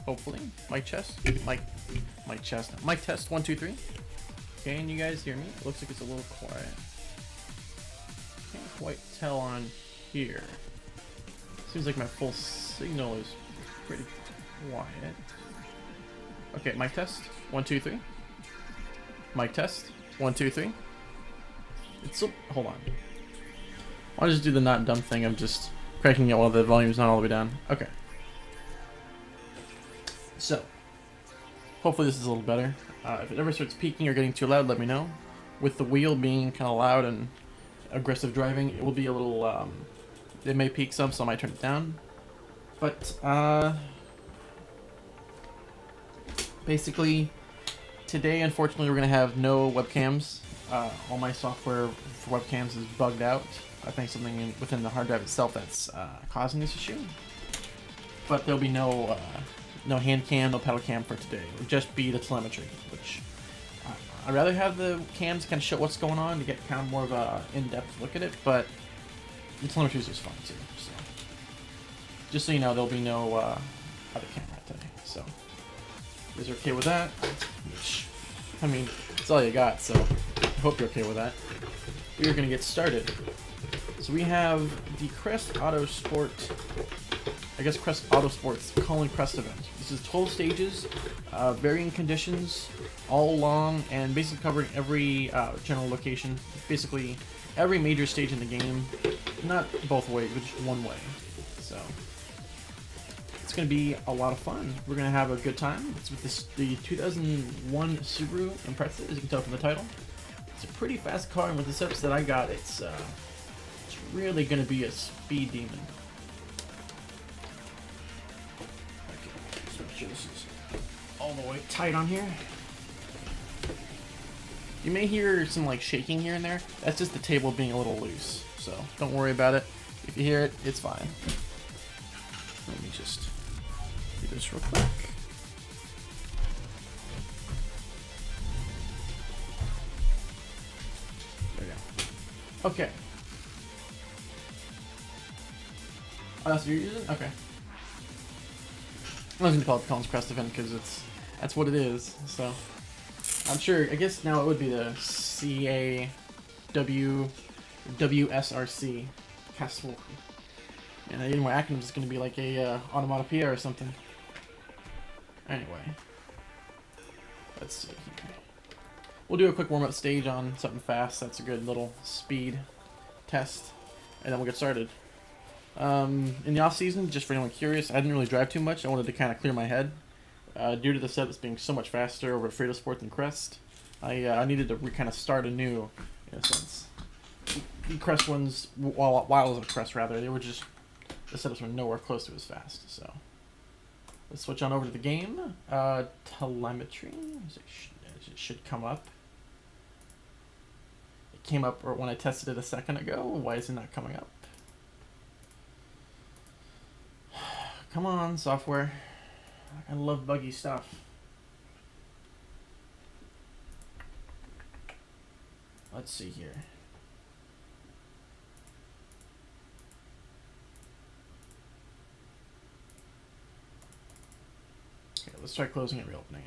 Hopefully. Mic chest. Mic chest. Mic test 1 2 3. Can you guys hear me? It looks like it's a little quiet. Can't quite tell on here. Seems like my full signal is pretty quiet. Okay, mic test 1 2 3. Mic test 1 2 3. It's so, hold on. Why don't I just do the not dumb thing of just cranking it while the volume's not all the way down? Okay. So, hopefully this is a little better. If it ever starts peaking or getting too loud, let me know. With the wheel being kind of loud and aggressive driving, it will be a little, it may peak some, so I might turn it down. But, basically, today, unfortunately, we're going to have no webcams. All my software for webcams is bugged out. I think something within the hard drive itself that's causing this issue. But there'll be no no hand cam, no pedal cam for today. It'll just be the telemetry, which I'd rather have the cams kind of show what's going on to get kind of more of a in-depth look at it, but the telemetry is just fun too. So just so you know, there'll be no other camera today. So you guys are okay with that? Which, I mean, it's all you got, so I hope you're okay with that. We are going to get started. So we have the Crest Autosport, I guess Crest Autosport's Collin Crest event. This is 12 stages, varying conditions, all along, and basically covering every general location. Basically, every major stage in the game, not both ways, but just one way. So it's going to be a lot of fun. We're going to have a good time. It's with the 2001 Subaru Impreza, as you can tell from the title. It's a pretty fast car, and with the steps that I got, it's really going to be a speed demon. Okay, so make sure this is all the way tight on here. You may hear some like shaking here and there. That's just the table being a little loose, so don't worry about it. If you hear it, it's fine. Let me just do this real quick. There we go. Okay. Oh, that's what you're using? Okay. I was going to call it the Collins Crest event because that's what it is. So I'm sure. I guess now it would be the WSRC Castle. And any more acronyms is going to be like a onomatopoeia or something. Anyway, let's see here. We'll do a quick warm-up stage on something fast. That's a good little speed test, and then we'll get started. In the off-season, just for anyone curious, I didn't really drive too much. I wanted to kind of clear my head. Due to the setups being so much faster over at Autosport than Crest, I needed to kind of start anew, in a sense. The Crest ones, while I was at Crest rather, they were just, the setups were nowhere close to as fast. So let's switch on over to the game. Telemetry, it should come up. It came up when I tested it a second ago. Why is it not coming up? Come on, software. I love buggy stuff. Let's see here. Okay, let's try closing it, reopening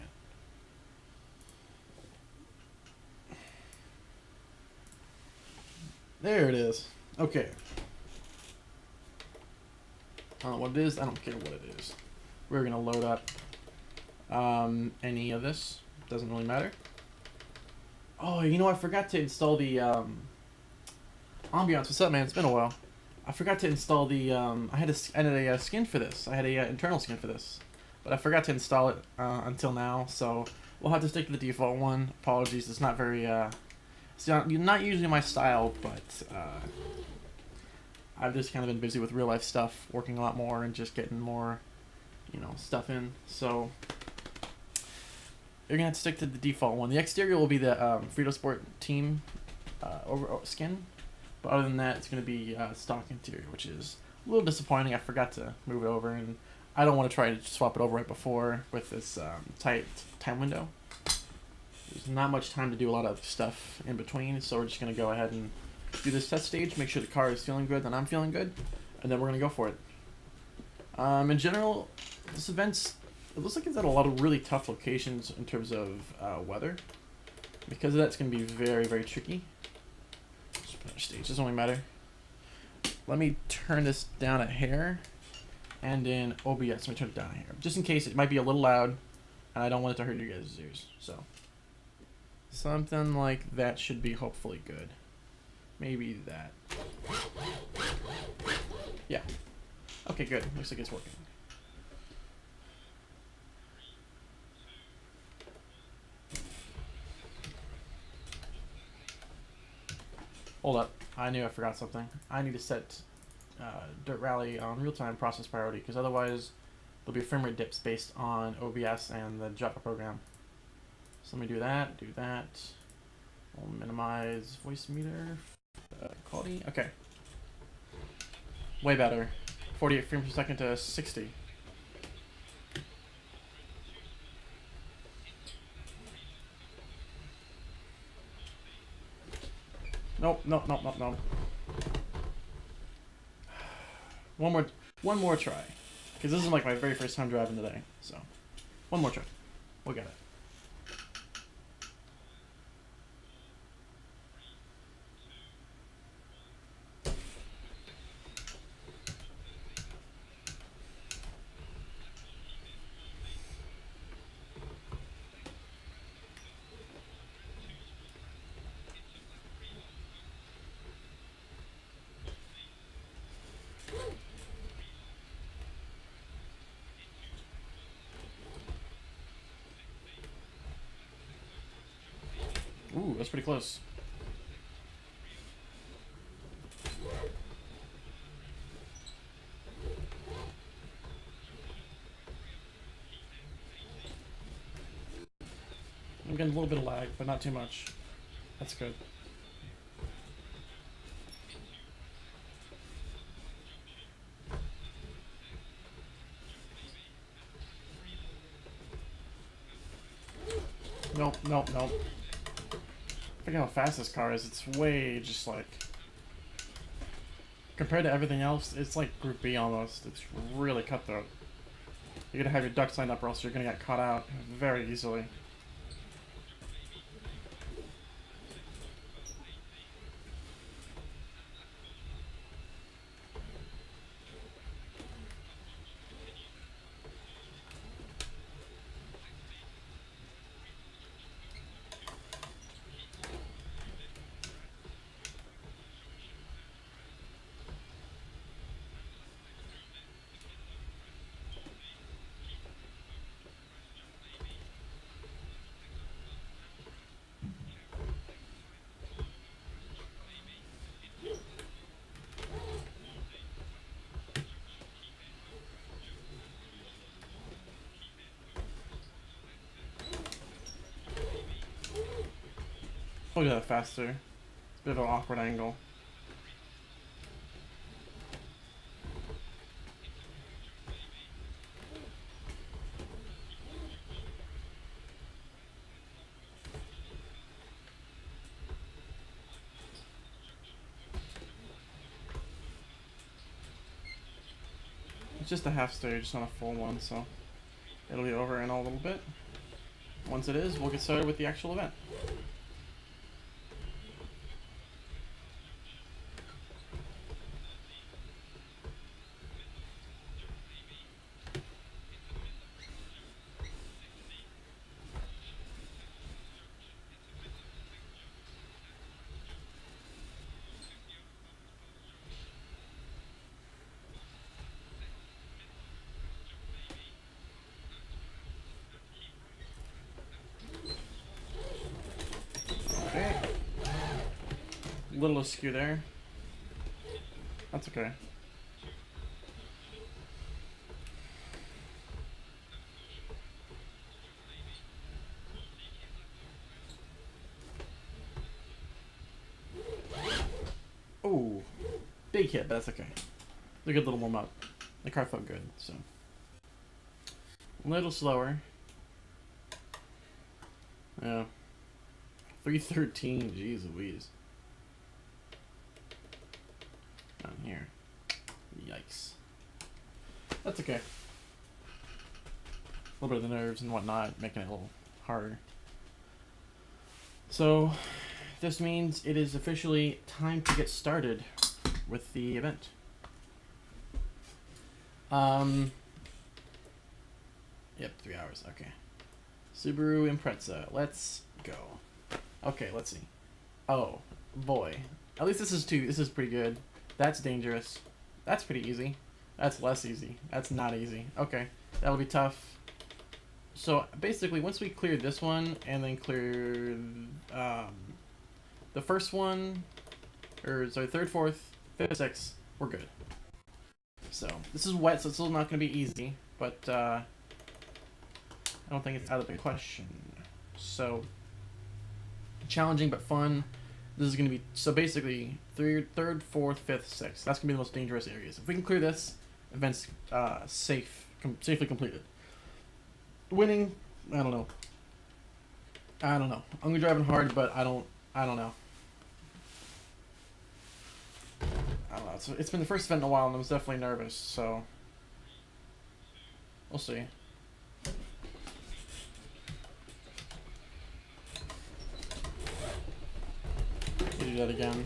it. There it is. Okay. I don't know what it is. I don't care what it is. We're going to load up any of this. Doesn't really matter. Oh, you know, I forgot to install the ambiance. What's up, man? It's been a while. I forgot to install the... I had a skin for this. I had a internal skin for this. But I forgot to install it until now. So we'll have to stick to the default one. Apologies. It's not very... it's not usually my style, but... I've just kind of been busy with real life stuff, working a lot more and just getting more, you know, stuff in. So you're gonna have to stick to the default one. The exterior will be the Autosport team skin, but other than that, it's gonna be stock interior, which is a little disappointing. I forgot to move it over, and I don't want to try to swap it over right before with this tight time window. There's not much time to do a lot of stuff in between, so we're just gonna go ahead and do this test stage, make sure the car is feeling good, and I'm feeling good, and then we're going to go for it. In general, this event's It looks like it's at a lot of really tough locations in terms of weather. Because of that, it's going to be very, very tricky. Stage doesn't really matter. Let me turn this down a hair. And in OBS, let me turn it down a hair. Just in case it might be a little loud. And I don't want it to hurt you guys' ears. So, something like that should be hopefully good. Maybe that. Yeah. Okay, good. Looks like it's working. Hold up. I knew I forgot something. I need to set Dirt Rally on real-time process priority, because otherwise there'll be frame rate dips based on OBS and the Java program. So let me do that, We'll minimize voice meter, quality, okay. Way better. 48 frames per second to 60. Nope. One more try. Because this is like my very first time driving today, so. One more try. We'll get it. Ooh, that's pretty close. I'm getting a little bit of lag, but not too much. That's good. Nope. Look how fast this car is. It's way just like... Compared to everything else, it's like Group B almost. It's really cutthroat. You're gonna have your ducks lined up or else you're gonna get caught out very easily. I'll do that faster. It's a bit of an awkward angle. It's just a half stage, it's not a full one, so it'll be over in a little bit. Once it is, we'll get started with the actual event. Okay. Little askew there. That's okay. Oh, big hit, but that's okay. A good little warm up. The car felt good, so. A little slower. Yeah. 313, jeez Louise. Down here. Yikes. That's okay. little bit of the nerves and whatnot, making it a little harder. So this means it is officially time to get started with the event. Yep, 3 hours. Okay. Subaru Impreza. Let's go. Okay, let's see. Oh boy. At least this is pretty good. That's dangerous. That's pretty easy. That's less easy. That's not easy. Okay, that'll be tough. So basically, once we clear this one and then clear the first one, or sorry, third, fourth, fifth, sixth, we're good. So this is wet, so it's still not going to be easy, but I don't think it's out of the question. So challenging but fun. This is going to be, so basically third, fourth, fifth, sixth. That's going to be the most dangerous areas. If we can clear this, event's safely completed. Winning, I don't know. I'm going to be driving hard, but I don't know. I don't know. It's been the first event in a while, and I was definitely nervous, so we'll see. Do that again.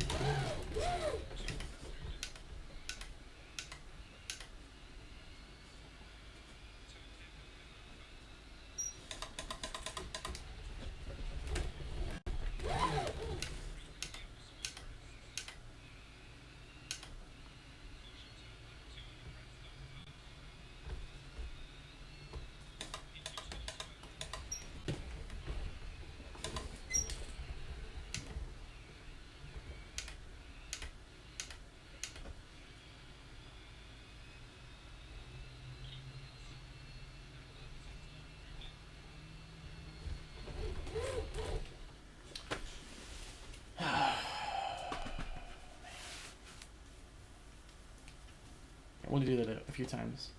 We'll do that a few times.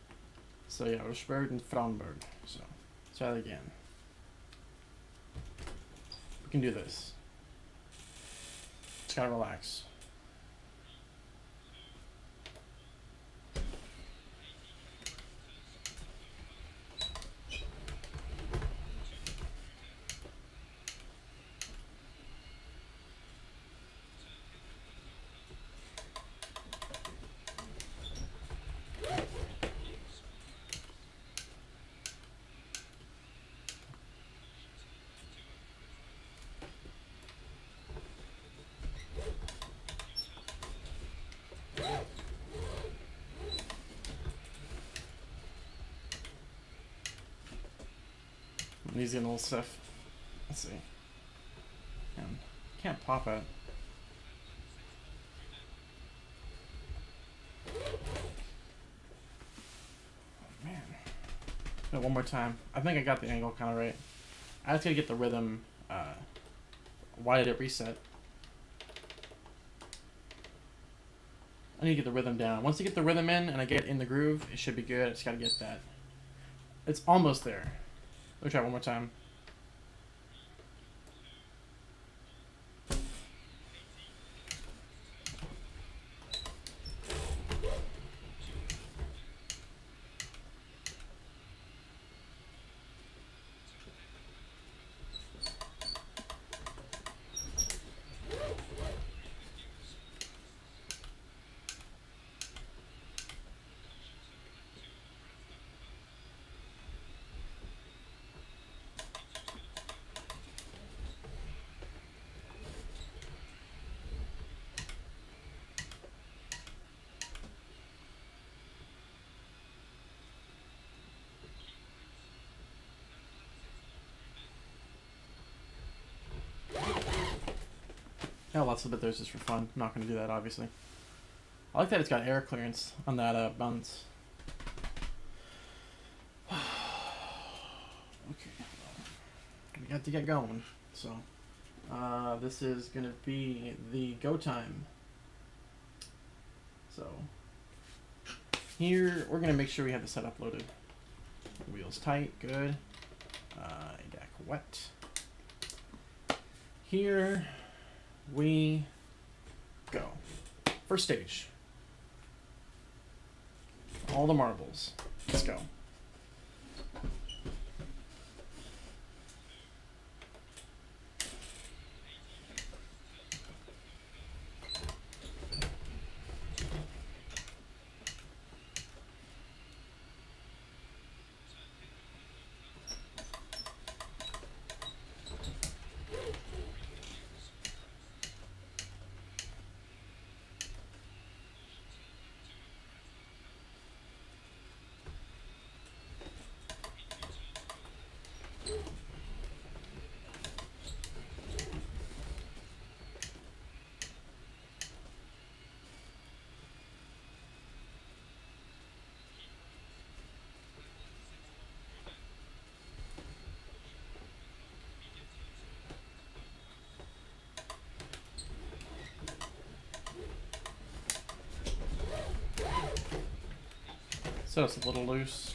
So yeah, Rochberg and Fraunberg. So let's try that again. We can do this. Just gotta relax. Easy and old stuff. Let's see. Can't pop it. Oh, man. No, one more time. I think I got the angle kind of right. I just gotta get the rhythm. Why did it reset? I need to get the rhythm down. Once you get the rhythm in and I get in the groove, it should be good. I just gotta get that. It's almost there. Let me try it one more time. Yeah, lots of it there's just for fun. I'm not going to do that, obviously. I like that it's got air clearance on that bounce. Okay, we got to get going. So, this is going to be the go time. So, here we're going to make sure we have the setup loaded. Wheels tight, good. ADAC wet. Here we go. First stage. All the marbles. Let's go. So it's a little loose.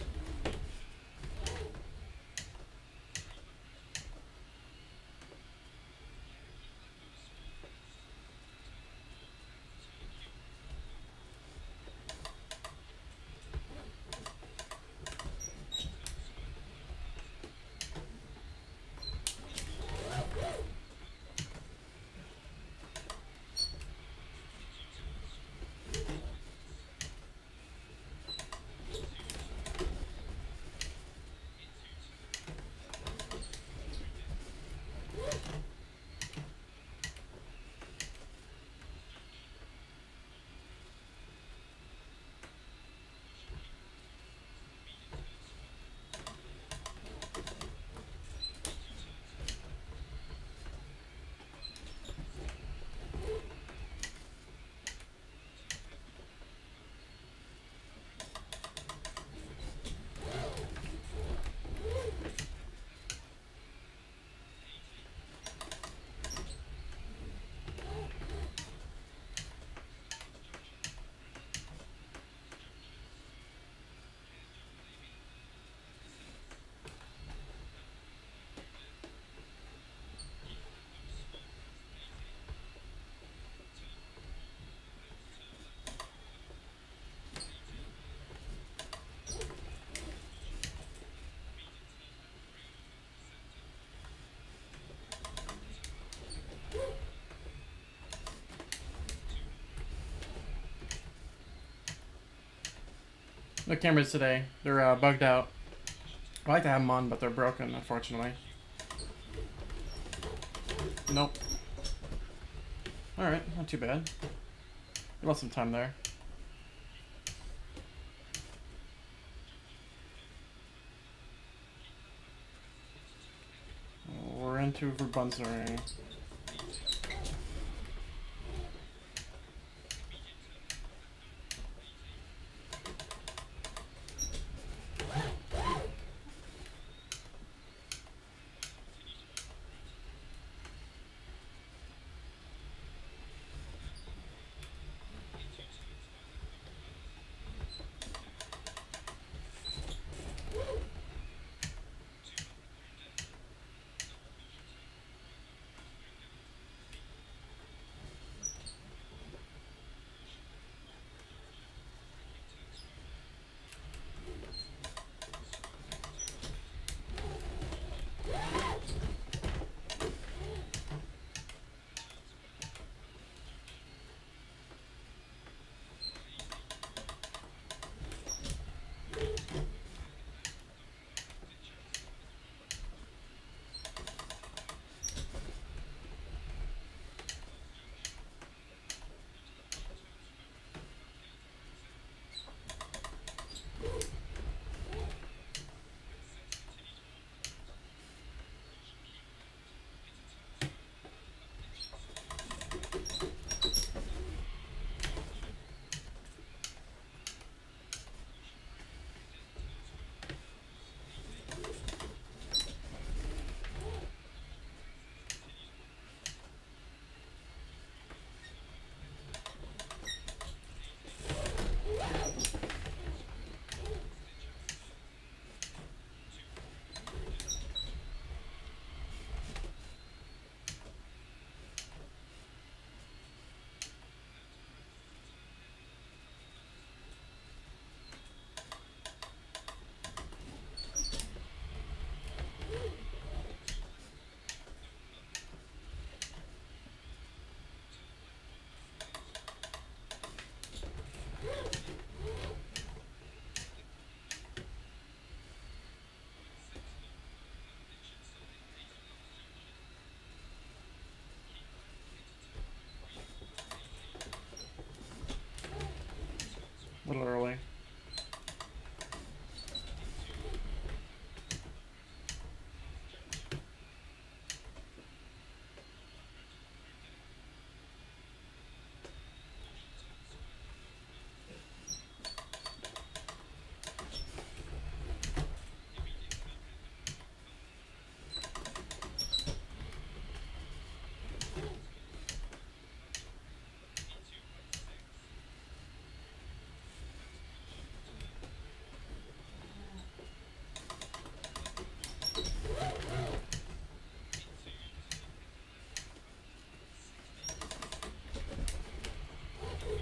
No cameras today. They're bugged out. I like to have them on, but they're broken, unfortunately. Nope. Alright, not too bad. We lost some time there. We're into Verbunzering.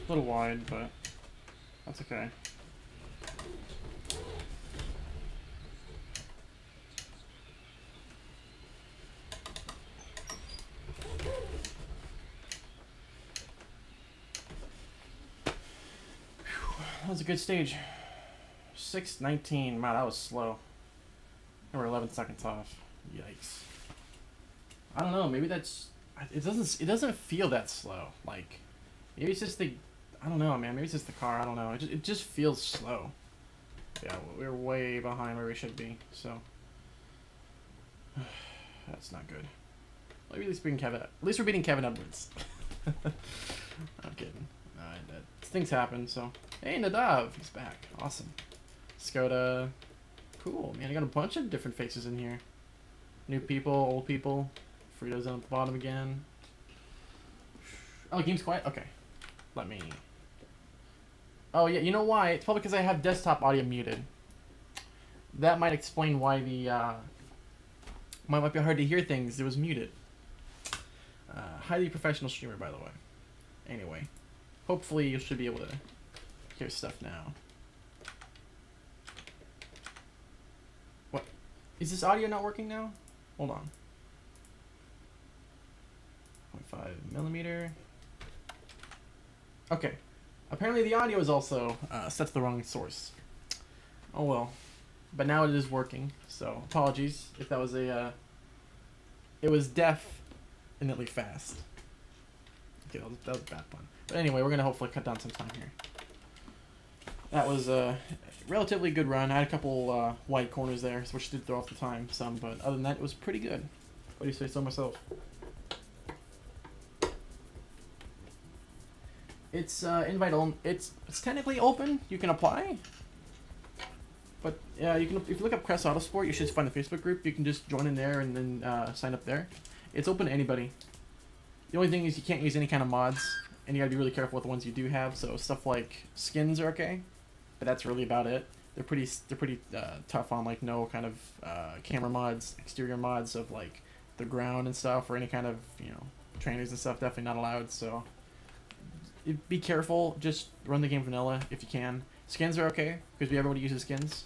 A little wide, but that's okay. That was a good stage. 6:19. Wow, that was slow. And we're 11 seconds off. Yikes. I don't know. Maybe that's. It doesn't feel that slow. Like, maybe it's just the. I don't know, man. Maybe it's just the car. I don't know. It just feels slow. Yeah, we're way behind where we should be. So that's not good. Maybe at least beating Kevin. At least we're beating Kevin Edwards. I'm kidding. Things happen. So hey, Nadav, he's back. Awesome. Skoda. Cool, man. I got a bunch of different faces in here. New people, old people. Frito's down at the bottom again. Oh, game's quiet? Okay. Let me... Oh, yeah, you know why? It's probably because I have desktop audio muted. That might explain why the, might be hard to hear things. It was muted. Highly professional streamer, by the way. Anyway. Hopefully you should be able to hear stuff now. What? Is this audio not working now? Hold on. 0.5 millimeter. Okay. Apparently the audio is also set to the wrong source. Oh well. But now it is working, so apologies if that was a... it was definitely fast. Okay, that was a bad pun. But anyway, we're going to hopefully cut down some time here. That was a relatively good run. I had a couple wide corners there, which did throw off the time some, but other than that, it was pretty good. What do you say so myself? It's invite only. It's technically open. You can apply. But yeah, you can. If you look up Crest Autosport, you should find the Facebook group. You can just join in there and then sign up there. It's open to anybody. The only thing is you can't use any kind of mods, and you gotta be really careful with the ones you do have. So stuff like skins are okay, but that's really about it. They're pretty tough on like no kind of camera mods, exterior mods of like the ground and stuff, or any kind of trainers and stuff. Definitely not allowed. So be careful. Just run the game vanilla if you can. Skins are okay because everybody uses skins,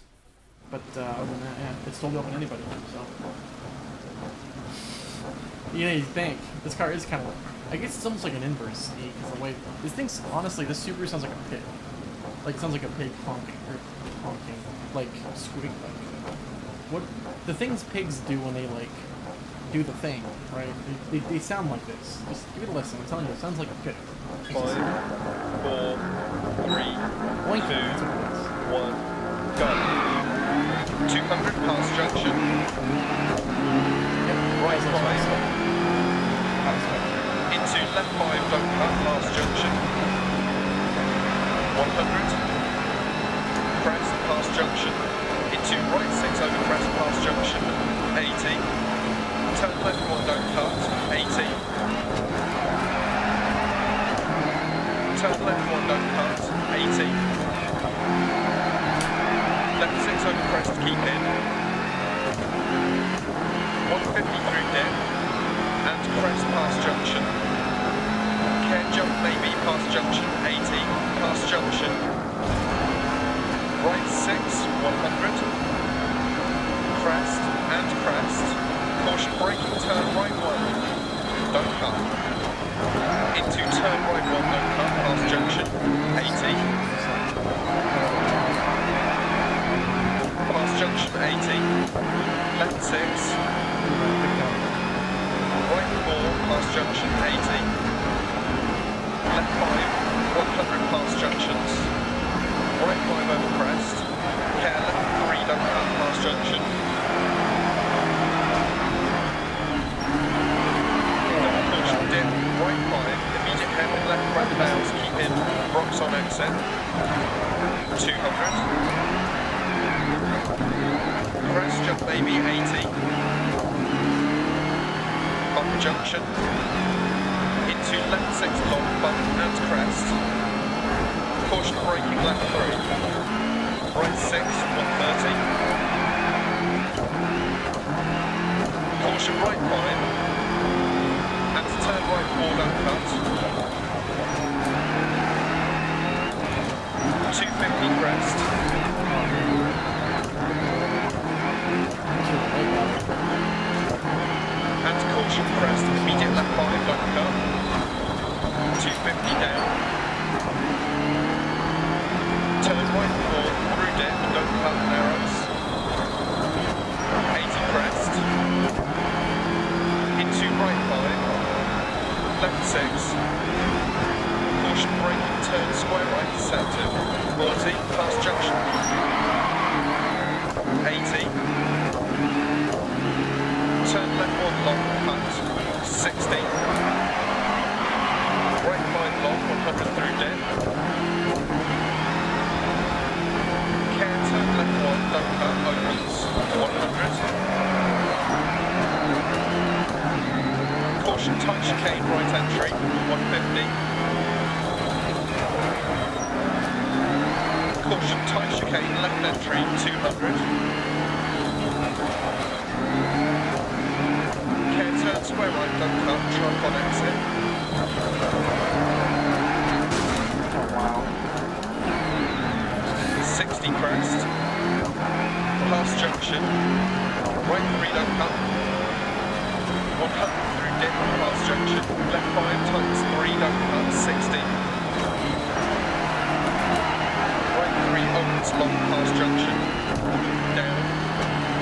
but other than that, yeah, it's totally open to anybody. So you think this car is kind of, I guess it's almost like an inverse because the way this thing's, honestly, this Subaru sounds like a pig. Like it sounds like a pig honking, like squeak, like what the things pigs do when they like do the thing, right? They sound like this. Just give it a listen. I'm telling you, it sounds like a pig. 5, 4, 3, 2, 1, go. 200 past junction. Yep. Right 5. Into left 5, don't cut, past junction. 100. Crest, past junction. Into right 6 over crest, past junction. 80. Turn left 1, don't cut. 80. Turn left 1, don't cut. 80. Left 6 over crest, keep in. 150 through dip. And crest past junction. Care jump maybe past junction. 80. Past junction. Right 6, 100. Crest and crest. Caution braking, turn right 1. Don't cut. Into turn right 1, don't cut, past junction. 80. Past junction 80. Left 6. Right 4, past junction 80. Left 5, 100 past junctions. Right 5 over crest. Care left 3, don't cut, past junction. Caution dip, right 5, immediate head on left front bounds, keep in, rocks on exit. 200. Crest jump maybe 80. Bump junction. Into left 6 long bump and crest. Caution braking left 3. Right 6, 130. Caution right 5. And turn right 4, don't cut. 250 crest. And caution crest, immediate left 5, don't cut. 250 down. Turn right 4, through dip, don't cut narrows. 80 crest. Into right 5. Left 6. Caution braking, turn square right, deceptive. 40, past junction. 80. Turn left 1 long, cut. 60. Right 5 long, 100 through dip. Care, turn left 1, don't cut, opens. 100. Caution, tight chicane, right entry, 150. Caution, tight chicane, left entry, 200. Care, turn square right, don't cut, truck on exit. Oh, wow. 60 crest. Past junction. Right 3, don't cut. 100 through dip, past junction. Left 5 times 3, don't cut, 60. Right 3 opens long, past junction. Down.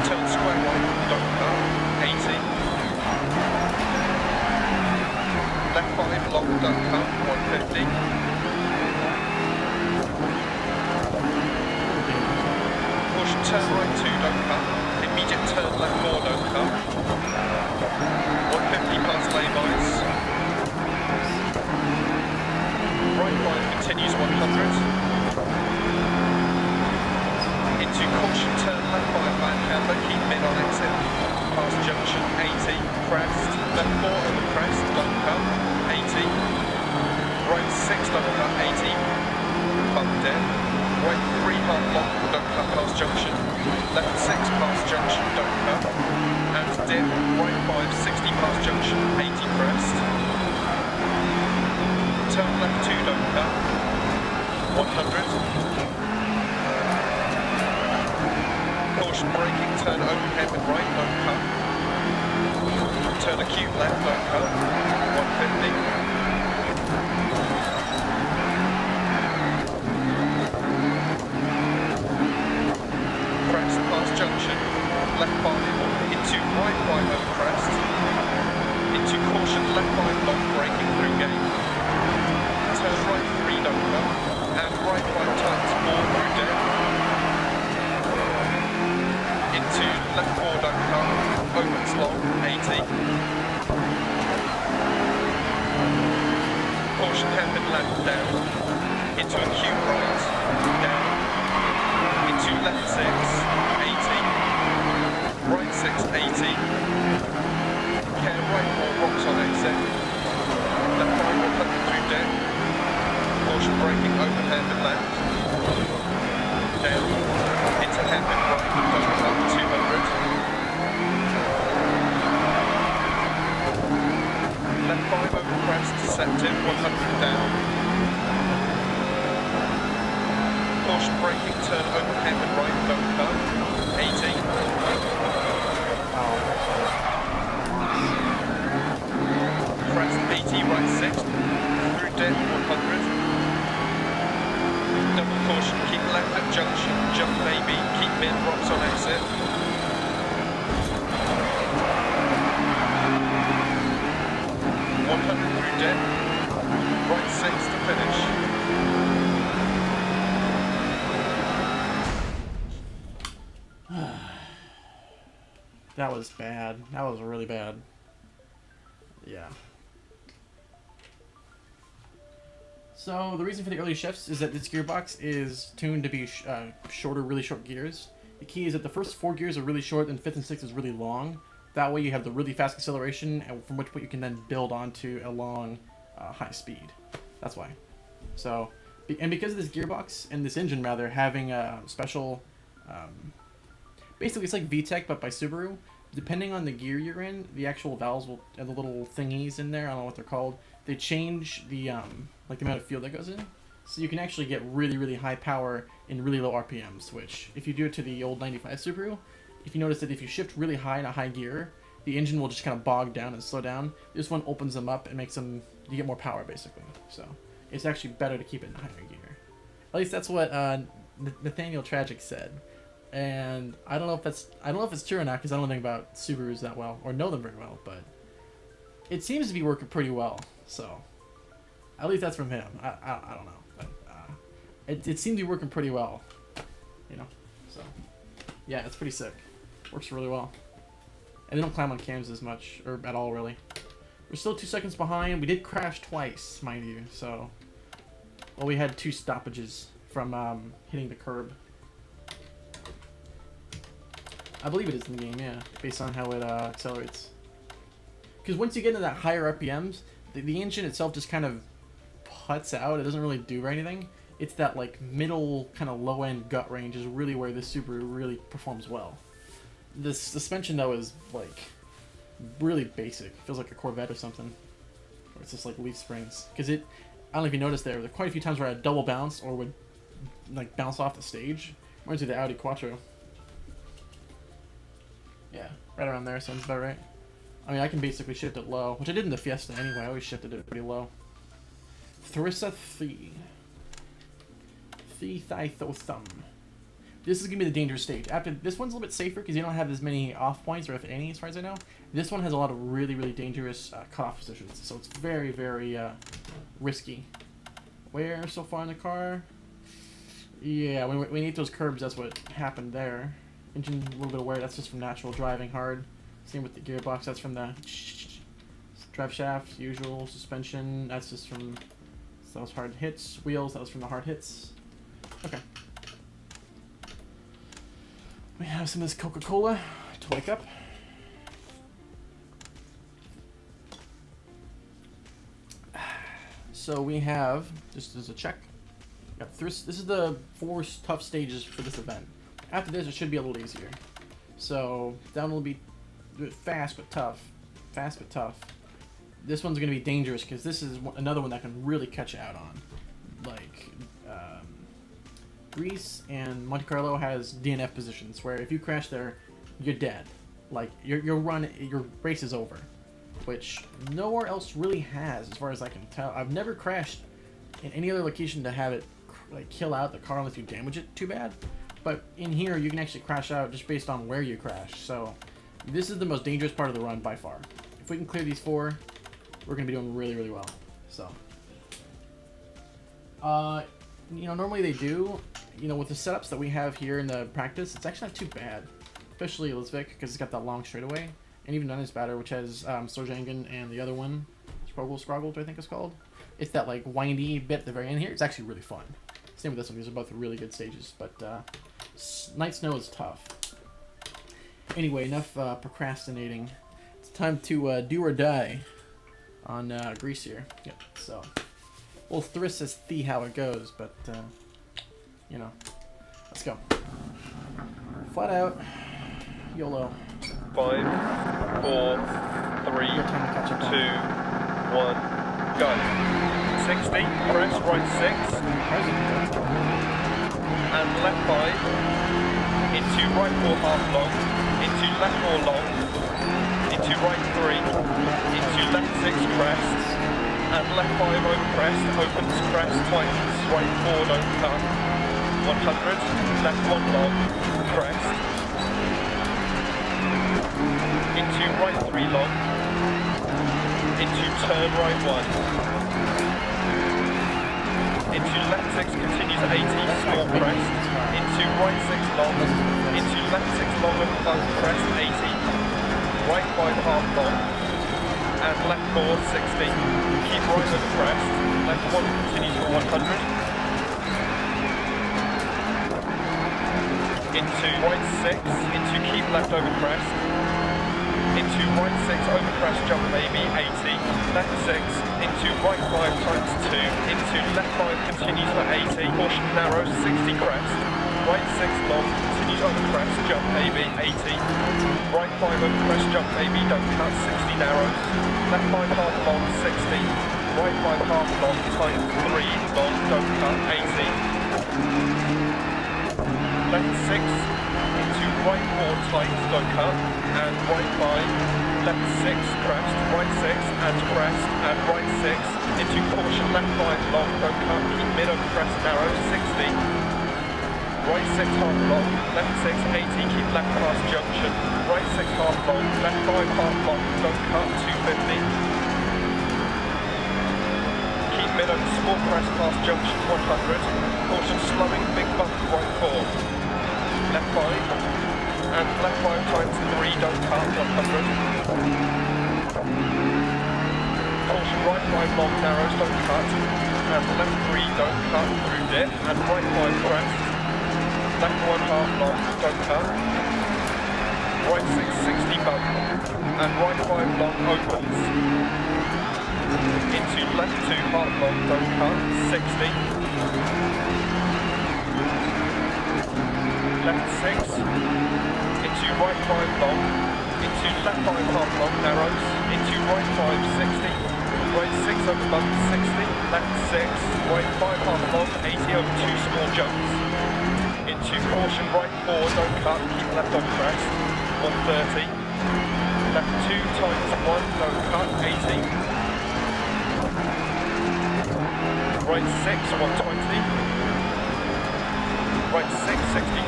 Turn square right, don't cut, 80. Left 5 long, don't cut, 150. Caution, turn right 2, don't cut. Immediate turn left 4, don't cut. 150 past laybys. Right 5 continues 100. Into caution, turn left 5 back camber, keep mid on exit. Past junction, 80, crest. Left 4 over crest, don't cut, 80. Right 6, don't cut, 80. Bump dead. Right 3 hard block, don't cut past junction. Left 6 past junction, don't cut. And dip, right 5, 60 past junction, 80 crest. Turn left 2, don't cut. 100. Caution braking, turn overhead with right, don't cut. Turn acute left, don't cut. 150. Crest past junction, left 5, into right 5 over crest, into caution left 5 long, braking through gate, turn right 3 don't cut, and right 5 times 4 through dead, into left 4 don't cut, opens long, 80, caution hairpin left down, into acute right, down, into left 6, 80, right 6, 80, care right 4, rocks on exit, left 5, 100 through deck, caution braking, open hairpin left, down, into hairpin right, don't cut, 200, left 5 over crest, deceptive, 100 down, caution braking, turn open hairpin right, don't cut, 80. Crest 80, right 6, through dead 100. Double caution, keep left at junction, jump maybe, keep mid, rocks on exit. Through dead, right 6 to finish. That was bad. That was really bad. Yeah. So the reason for the early shifts is that this gearbox is tuned to be shorter, really short gears. The key is that the first 4 gears are really short and 5th and 6th is really long. That way you have the really fast acceleration, and from which point you can then build onto a long, high speed. That's why. So, and because of this gearbox and this engine rather having a special, basically it's like VTEC but by Subaru. Depending on the gear you're in, the actual valves will, and the little thingies in there, I don't know what they're called, they change the like the amount of fuel that goes in. So you can actually get really, really high power in really low RPMs, which if you do it to the old 95 Subaru, if you notice that if you shift really high in a high gear, the engine will just kind of bog down and slow down. This one opens them up and makes them, you get more power basically. So it's actually better to keep it in higher gear. At least that's what Nathaniel Tragic said. And I don't know if it's true or not, because I don't think about Subarus that well or know them very well, but it seems to be working pretty well. So at least that's from him. I don't know, but it seems to be working pretty well, you know. So yeah, it's pretty sick. Works really well. And they don't climb on cams as much, or at all really. We're still 2 seconds behind. We did crash twice, mind you. So well, we had 2 stoppages from hitting the curb. I believe it is in the game, yeah, based on how it accelerates. Because once you get into that higher RPMs, the engine itself just kind of puts out. It doesn't really do anything. It's that like middle kind of low end gut range is really where the Subaru really performs well. The suspension though is like really basic. Feels like a Corvette or something. Or it's just like leaf springs. Because I don't know if you noticed there were quite a few times where I double bounce or would like bounce off the stage. Went to the Audi Quattro. Yeah, right around there sounds about right. I mean, I can basically shift it low, which I did in the Fiesta anyway. I always shifted it pretty low. Thrissa Thee. Thee Thigh Tho Thumb. This is going to be the dangerous stage. After this one's a little bit safer because you don't have as many off points, or if any, as far as I know. This one has a lot of really, really dangerous cutoff positions, so it's very, very risky. Where so far in the car? Yeah, when we hit those curbs, that's what happened there. Engine a little bit of wear, that's just from natural driving hard. Same with the gearbox, that's from the drive shaft, usual suspension, that's just from those hard hits. Wheels, that was from the hard hits. Okay. We have some of this Coca-Cola to wake up. So we have, just as a check, this is the 4 tough stages for this event. After this, it should be a little easier. So, down will be fast but tough. Fast but tough. This one's going to be dangerous because this is another one that can really catch you out on. Like, Greece and Monte Carlo has DNF positions where if you crash there, you're dead. Like, your race is over. Which nowhere else really has, as far as I can tell. I've never crashed in any other location to have it like kill out the car unless you damage it too bad. But in here, you can actually crash out just based on where you crash. So this is the most dangerous part of the run by far. If we can clear these 4, we're going to be doing really, really well. So, you know, normally they do, you know, with the setups that we have here in the practice, it's actually not too bad. Especially Lisvik, because it's got that long straightaway. And even Nunnensbatter, which has Sorjangen and the other one, Scroggle, I think it's called. It's that like windy bit at the very end here. It's actually really fun. Same with this one. These are both really good stages, but Night Snow is tough. Anyway, enough procrastinating. It's time to do or die on Greece here. Yep. So we'll Thrissus see how it goes, but you know, let's go. Flat out, YOLO. 5, 4, 3, 2, 1, go. 60, press right 6, and left 5, into right 4 half long, into left 4 long, into right 3, into left 6 crest, and left 5 over crest, opens crest, tightens, right 4 don't cut, 100, left 1 long, crest, into right 3 long, into turn right 1, into left 6 continues 80, small crest, into right 6 long, into left 6 long and plug crest 80, right 5 half long, and left 4 60, keep right over crest, left 1 continues for 100, into right 6, into keep left over crest, into right 6 over crest jump maybe 80, left 6 into right 5 times 2, into left 5 continues for 80, caution narrows 60 crest, right 6 long continues over crest jump maybe 80, right 5 over crest jump maybe don't cut 60 narrows, left 5 half long 60, right 5 half long, tight 3 long, don't cut, 80. Left 6 into right 4 tight, don't cut, and right 5. Left 6 crest, right 6 and crest, and right 6 into caution, left 5 long, don't cut, keep mid over crest narrow, 60. Right 6 half long, left 6 80, keep left past junction, right 6 half long, left 5 half long, don't cut, 250. Keep mid over small crest past junction, 100. Caution slowing, big bump, right 4. Left 5, and left 5 times 3, don't cut, 100. Caution right 5 long, narrows, don't cut, and left 3, don't cut, through dip, and right 5 crest. Left 1 half long, don't cut. Right 6, 60 bump. And right 5 long opens. Into left 2 half long, don't cut, 60. Left 6. Into right 5 long. Into left 5 half long, narrows. Into right 5, 60. Right 6 over bump, 60. Left 6. Right 5 half long, 80 over 2 small jumps. Into caution, right 4, don't cut, keep left on crest, 130. Left 2 times 1, don't cut, 80. Right 6, 120. Right 6, 60.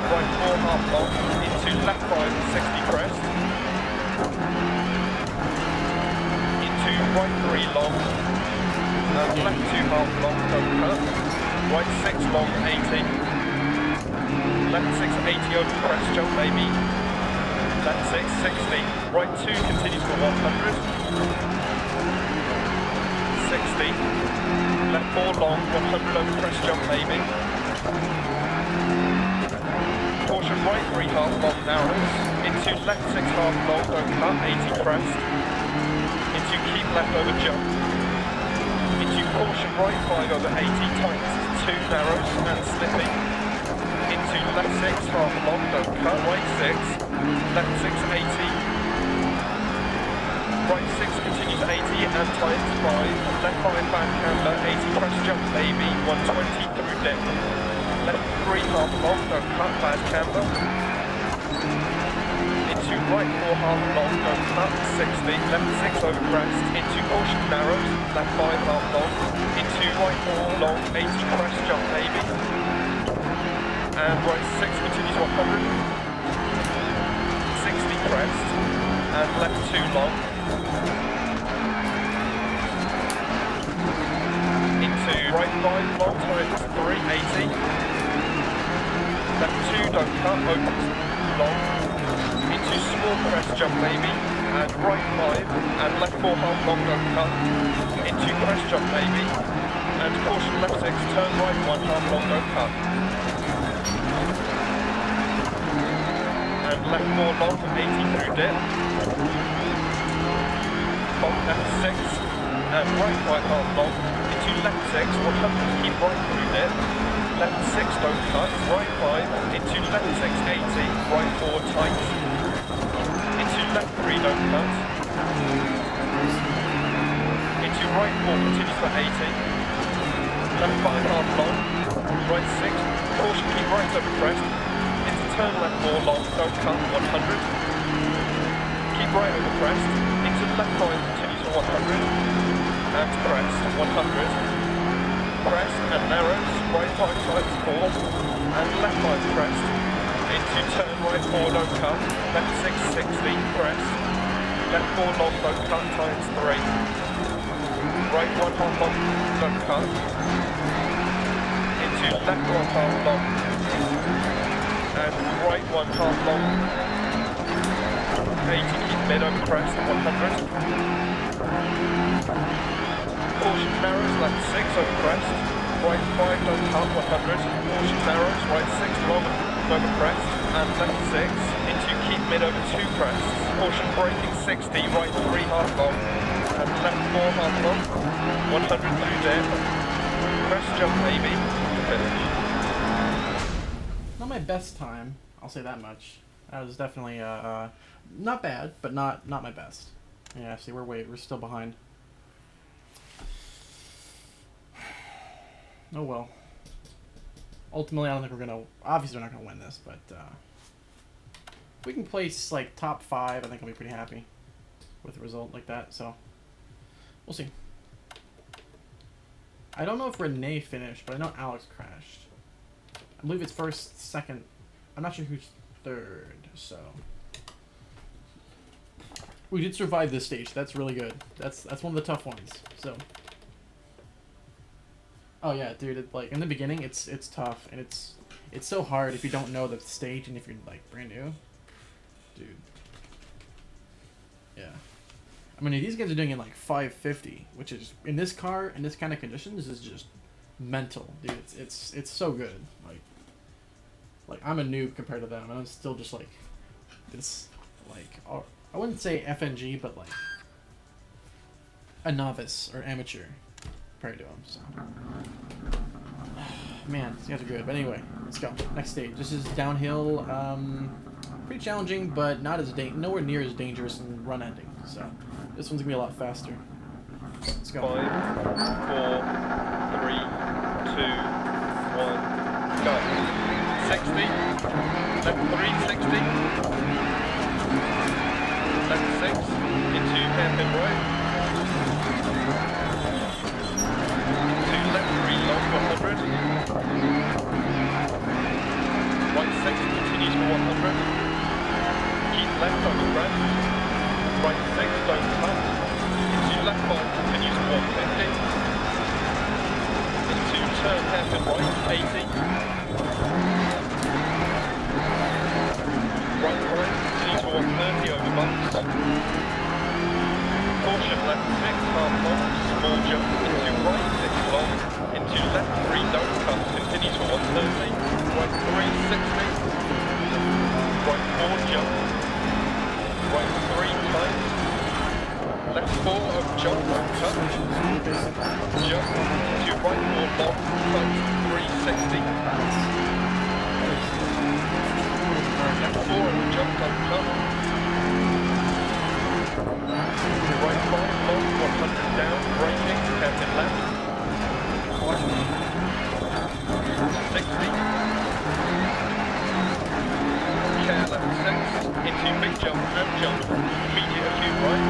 Right 4, half long, into left 5, 60 crest. Into right 3 long, and left 2 half long, don't cut. Right 6 long, 80. Left 6, 80 over crest, jump maybe. Left 6, 60. Right 2 continues for 100. 60. Left 4 long, 100 over crest, jump maybe. Caution right 3 half long, narrows. Into left 6 half long, don't cut, 80 crest. Into keep left over jump. Into caution right 5 over 80, tights 2 narrows and slipping. Into left 6, half long, don't cut, right 6, left 6, 80, right 6 continues 80 and tights 5, left 5 back camber, 80 crest jump baby, 120 through dip, left 3 half long, don't cut, bad camber, into right 4 half long, don't cut, 60, left 6 over crest, into caution narrows, left 5 half long, into right 4 long, 80 crest jump baby, and right 6 continues 100, 60 crest, and left 2 long, into right 5 long, times 3, 80, left 2 don't cut, opens long, into small crest jump maybe, and right 5, and left 4 half long don't cut, into crest jump maybe, and caution left 6, turn right 1 half long don't cut. And left 4 long, 80 through dip. Bump left 6, and right 5 half long, into left 6, 100, keep right through dip. Left 6 don't cut, right 5, into left 6, 80, right 4 tight. Into left 3 don't cut. Into right 4 continues for 80. Left 5 half long, right 6, caution keep right over crest. Turn left 4 long, don't cut, 100. Keep right over crest, into left 5 continues for 100. And crest, 100. Crest and narrows, right 5 times 4. And left 5 crest. Into turn right 4, don't cut. Left 6, 60, crest. Left 4 long, don't cut, times 3. Right 1 half long, don't cut. Into left 1 half long. And right 1 half long, 80, keep mid over crest, 100. Caution narrows, left 6 over crest, right 5 don't cut, 100. Caution narrows, right 6 long over crest, and left 6 into keep mid over 2 crests. Caution braking 60, right 3 half long, and left 4 half long, 100 through dip. Crest jump maybe, finish. Not my best time, I'll say that much. That was definitely not bad, but not my best. Yeah, see, we're still behind. Oh well. Ultimately, I don't think we're gonna. Obviously, we're not gonna win this, but if we can place like top 5, I think I'll be pretty happy with a result like that. So we'll see. I don't know if Renee finished, but I know Alex crashed. I believe it's first, second. I'm not sure who's third. So we did survive this stage. That's really good. That's one of the tough ones. So. Oh yeah, dude. Like in the beginning, it's tough, and it's so hard if you don't know the stage and if you're like brand new, dude. Yeah, I mean these guys are doing it like 550, which is in this car in this kind of conditions is just mental, dude. It's so good. Like I'm a noob compared to them, and I'm still just like this. Like I wouldn't say FNG, but like a novice or amateur. Compared to them, so. Man, these guys are good. But anyway, let's go. Next stage. This is downhill. Pretty challenging, but not as nowhere near as dangerous in run ending. So this one's gonna be a lot faster. Let's go. 5, 4, 3, 2, 1, go. 60. Left 360. Left 6 into hairpin right. Long 100. Right 6 continues for 100. Keep left over Crest. Right 6, don't cut. Into left 5 continues for 150. Into turn hairpin right 80. Right 5 continues for 130 over bumps. Caution left 6, half long, small jump into right 6 long. Into left 3, don't cut, continues for 130, right 3, 60, right 4, jump, right 3, tight, left 4, over jump, don't cut, jump, into right 4, long, tight, 360, left 4, over jump, don't cut, right 5, long, 100 down, braking, hairpin left, 60. Care left 6. Into big jump, and jump. Immediate acute right.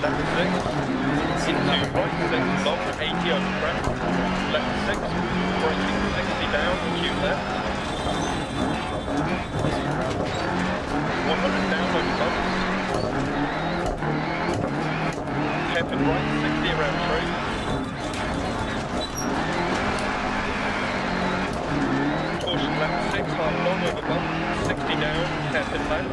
Left 6. Into right 6. Long 80 over Crest. Left 6. Braking 60 down. Acute left. 100 down over bumps. Hairpin right, 60 around tree. Caution left 6, half long over bump, 60 down, hairpin left.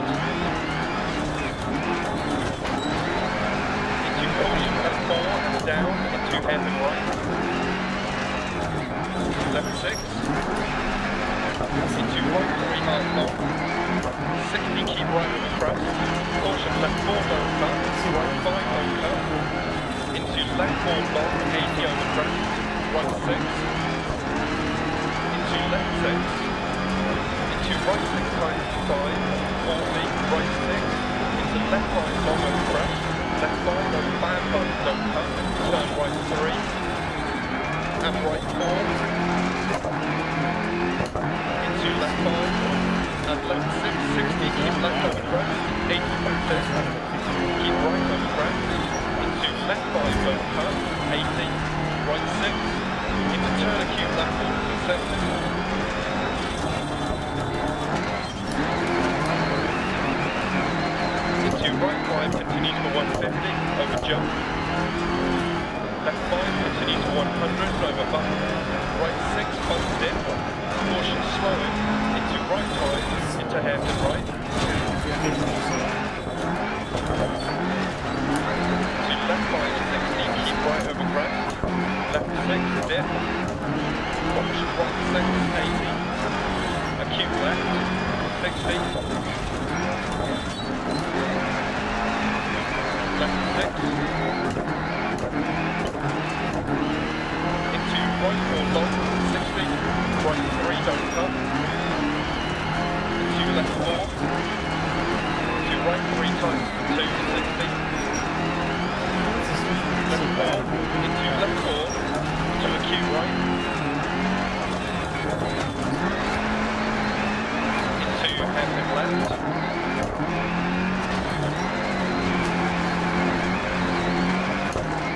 Into caution left 4 and down, into hairpin right. Left 6. Into right 3, half long. 60, keep right over Crest. Caution left 4, don't cut. Right 5, don't cut. Into left 4, long, 80 over Crest. Right 6. Into left 6. Into right 6 times 5. 40, right 6. Into left 5, long over Crest. Left 5 over bad bump, don't cut. Turn right 3. And right 4. Into left 5. And left 6, 60, keep left over Crest, 80 back there, keep right over Crest, into left 5, don't cut, 80, right 6, into turn acute left 40%, into right 5, continues for 150, over jump, left 5, continues for 100, over bump, right 6, bump dip, caution slowing, into right 5, into hairpin right. To left 5, 60, keep right over Crest. Left 6, dip. Caution right 6, 80. Acute left, 60. Left 6. Into right 4 long, 60. Right 3, don't cut. Into left 4. To right 3 times, 2 to 60.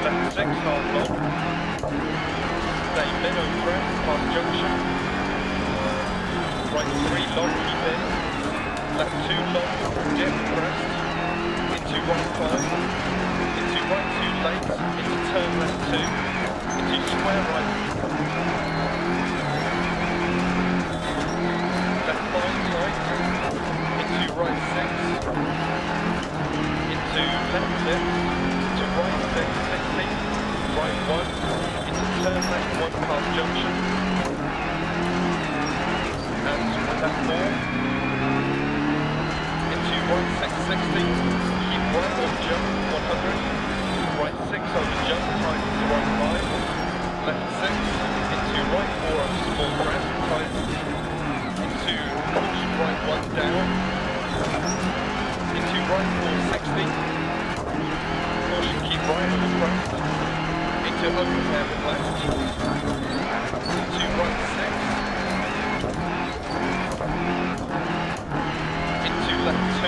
Left 6, hard long. Stay middle crest, past junction. Right 3, long, keep in. Left 2, long, dip crest. Into right 5. Into right 2, late. Into turn left 2. Into square right. Left 5, tight. Into right 6. Into left 6. To right 6, 60, right 1, into turn left 1 past junction, and left 4, into right 6, 60, keep right on jump 100, right 6 over jump, tight to right 5, left 6, into right 4 on small crest, tight, into push right 1 down, into right 4, 60, keep right on the crest, into overpair with left, into right 6, into left 2,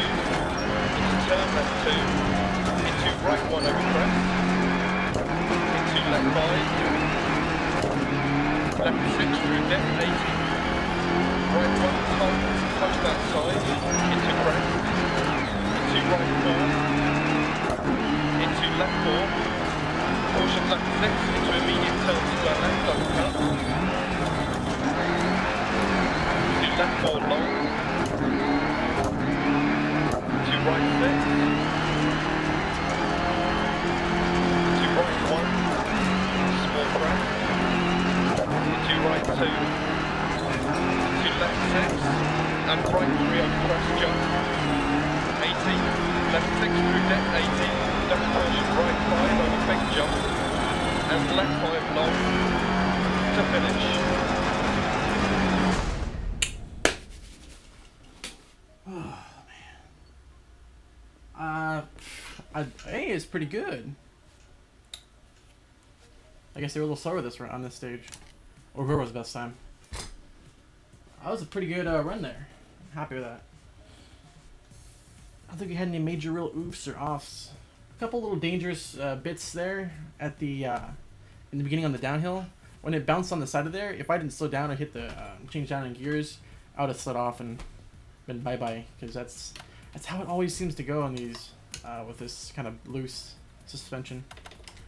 into turn left 2, into right 1 over crest, into left 5, left 6 through depth 80, right 1 tight, post outside, into crest, into right 4, into left 4, caution left 6, into immediate turn square left, overcut, into left 4 long, into right 6, into right 1, small crest, into right 2, into left 6, and right 3 on crest jump, 80, left 6 through deck 80, left caution right 5 over big jump, and left 5 long to finish. Oh man. A is pretty good. I guess they were a little slower this round on this stage. Or whoever was best time. That was a pretty good run there. I'm happy with that. I don't think we had any major real oofs or offs. A couple little dangerous bits there at the in the beginning on the downhill. When it bounced on the side of there, if I didn't slow down or hit the change down in gears, I would have slid off and been bye-bye, because that's how it always seems to go on these with this kind of loose suspension.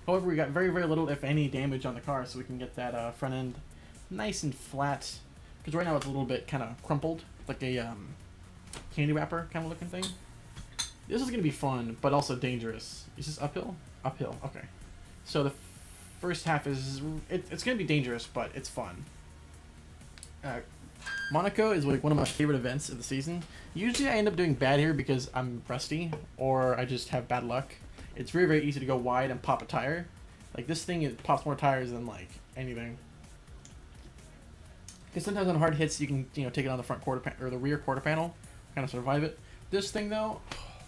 However, we got very, very little, if any, damage on the car, so we can get that front end nice and flat. Because right now it's a little bit kind of crumpled, like a candy wrapper kind of looking thing. This is going to be fun, but also dangerous. Is this uphill? Uphill, okay. So the first half is, it's going to be dangerous, but it's fun. Monaco is like one of my favorite events of the season. Usually I end up doing bad here because I'm rusty, or I just have bad luck. It's very, very easy to go wide and pop a tire. Like this thing, it pops more tires than like anything. Because sometimes on hard hits you can, take it on the front quarter or the rear quarter panel, kind of survive it. This thing though,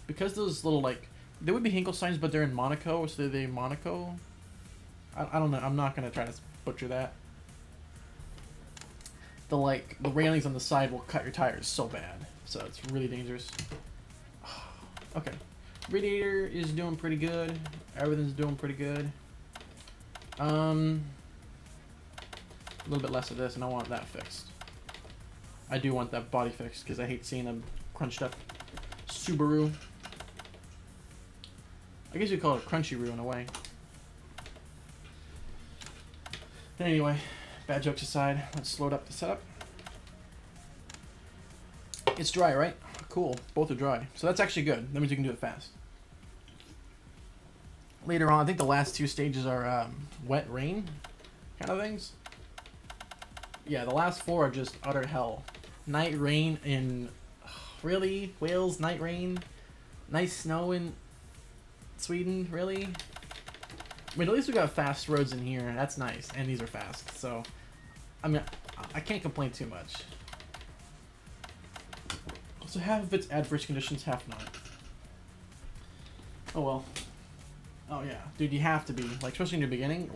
because those little they would be Hinkle signs, but they're in Monaco, so they're Monaco. I don't know. I'm not gonna try to butcher that. The railings on the side will cut your tires so bad, so it's really dangerous. Okay, radiator is doing pretty good. Everything's doing pretty good. A little bit less of this, and I want that fixed. I do want that body fixed because I hate seeing a crunched up Subaru. I guess you'd call it a crunchy-roo in a way. Anyway, bad jokes aside, let's load up the setup. It's dry, right? Cool, both are dry. So that's actually good. That means you can do it fast. Later on, I think the last two stages are wet rain kind of things. Yeah, the last four are just utter hell. Night rain in... really? Wales, night rain? Nice snow in Sweden? Really? I mean, at least we got fast roads in here. That's nice. And these are fast. So, I mean, I can't complain too much. So half of it's adverse conditions, half not. Oh well. Oh yeah. Dude, you have to be. Especially in the beginning.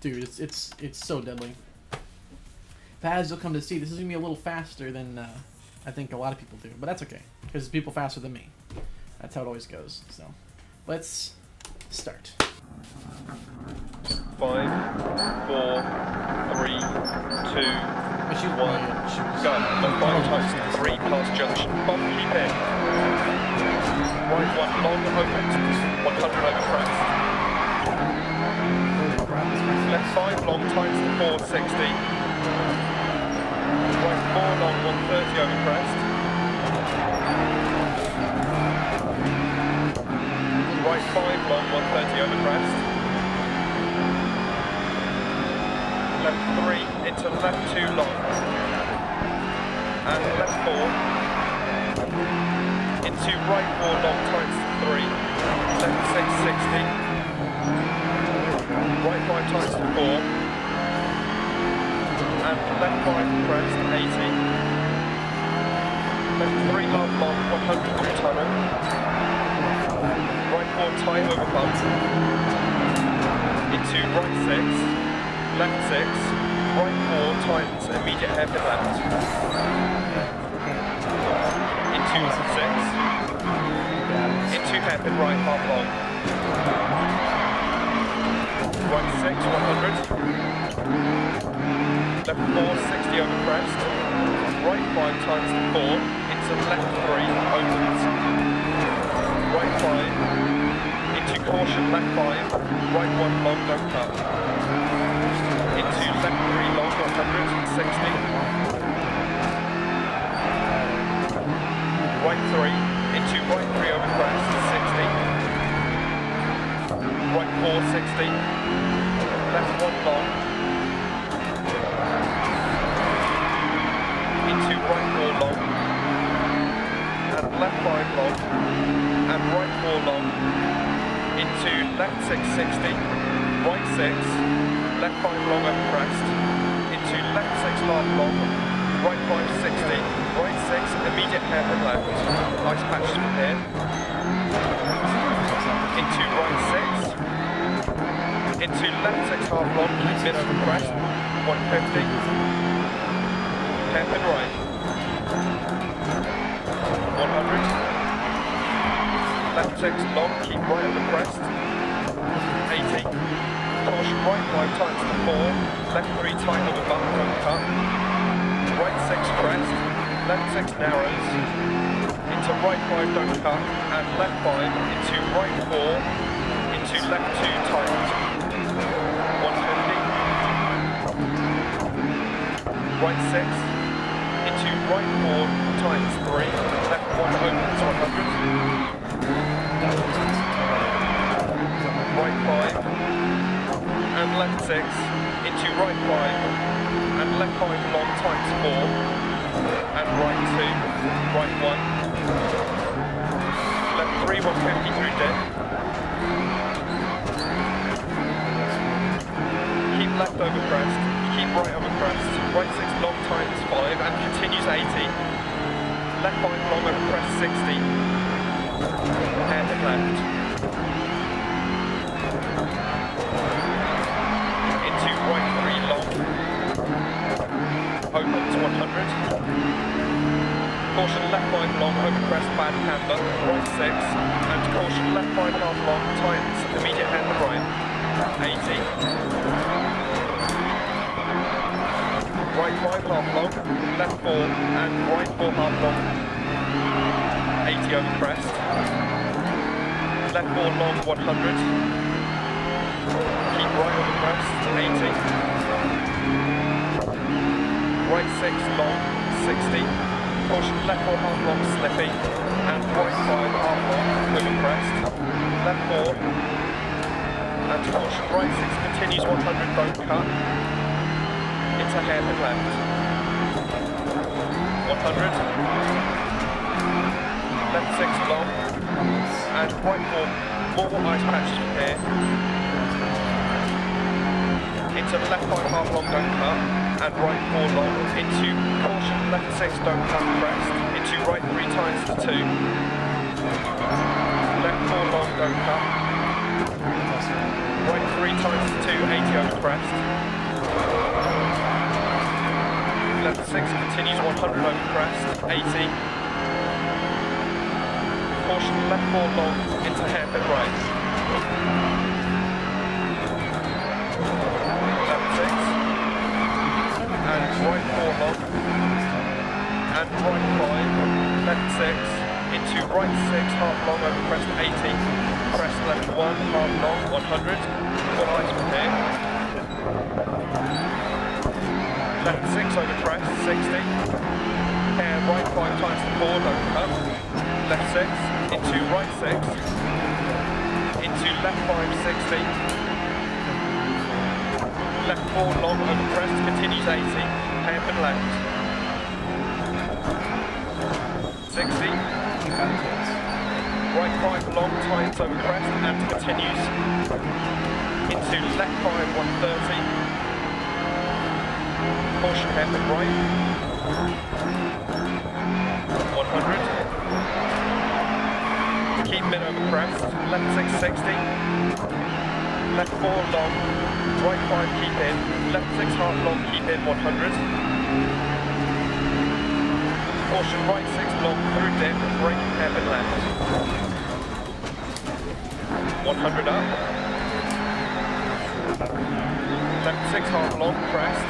Dude, it's so deadly. But as you'll come to see, this is going to be a little faster than I think a lot of people do, but that's okay because people faster than me. That's how it always goes. So, let's start. 5, 4, 3, 2, 1. Go. Long 5 times 3 past junction. Bump, keep in. Right 1 long, open. 100 over crest. Left 5 long times 460. Right 4 long, 130 over crest. Right 5 long, 130 over crest. Left 3 into left 2 long. And left 4 into right 4 long times 3. Left 660. Right 5 times 4. And left 5 crest 80. Left 3 half long 100 through tunnel. Right 4 tight over bump. Into right 6. Left 6, right 4 tightens immediate hairpin left. Into 6. Into hairpin right half long. Right 6, 100. Left 4, 60 over crest. Right 5 times 4. Into left 3, opens. Right 5. Into caution, left 5. Right 1 long, don't cut. Into left 3 long, 160. Right 3, into right 3 over crest, 60. Right 4, 60. Left 1 long. Into right 4 long. And left 5 long. And right 4 long. Into left 6, 60. Right 6. Left 5 long over crest, into left 6 half long, right 5 60, right 6 immediate hairpin left, ice patch from here, into right 6, into left 6 half long, keep mid over crest, 150, hairpin right, 100, left 6 long, keep right over crest, 80. Caution right 5 times to 4, left 3 tight over bump, don't cut. Right 6 crest, left 6 narrows, into right 5 don't cut, and left 5 into right 4, into left 2 tight. 150. Right 6, into right 4 times 3, left 1 opens 100. Right 5. And left 6, into right 5, and left 5 long times 4, and right 2, right 1, left 3, 150 through dip, keep left over crest, keep right over crest, right 6 long times 5, and continues 80, left 5 long over crest 60, hairpin left. Right 3 long, opens 100, caution left 5 long, over crest, bad camber, right 6, and caution left 5 half long, tightens, immediate hand to right, 80, right 5 half long, left 4, and right 4 half long, 80 over crest, left 4 long, 100, keep right over crest, 80. Right 6 long, 60. Caution left 4 half long, slippy. And right 5 half long, over crest. Left 4. And caution right 6 continues 100, don't cut. Into hairpin left. 100. Left 6 long. And right 4, more ice patches from here. Into left 5 half long, don't cut, and right 4 long, into caution, left 6, don't cut, crest, into right 3 times to 2, left 4 long, don't cut, right 3 times to 2, 80 over crest, left 6, continues 100 over crest, 80. Caution left 4 long into hairpin right. Left 6. And right 4 long. And right 5. Left 6. Into right 6, half long over crest, 80. Crest left 1, half long, 100. Full eyes from here. Left 6 over crest, 60. Hair right 5 times the board, over cut. Left 6, into right 6. Into left 5, 60. Left 4 long over crest, continues 80. Hairpin left. 60. Right 5 long, tightens over crest and continues. Into left 5, 130. Caution hairpin right. 100. Keep mid over crest. Left 6, 60. Left 4 long. Right 5, keep in. Left 6 half long, keep in 100. Caution right 6 long, through dip, braking hairpin left. 100 up. Left 6 half long, crest.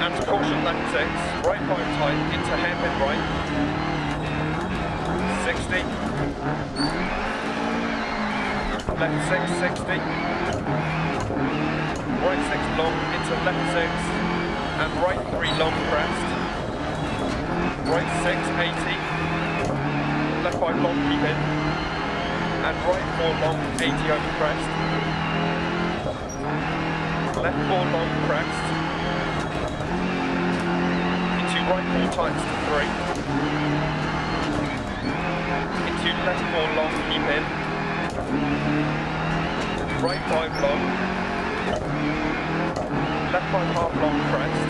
And caution left 6, right 5 tight, into hairpin right. 60. Left 6, 60. Right 6 long, into left 6. And right 3 long, crest. Right 6, 80. Left 5 long, keep in. And right 4 long, 80 over crest. Left 4 long, crest. Into right 4 times to 3. Into left 4 long, keep in. Right 5 long. Left 5 half long, crest.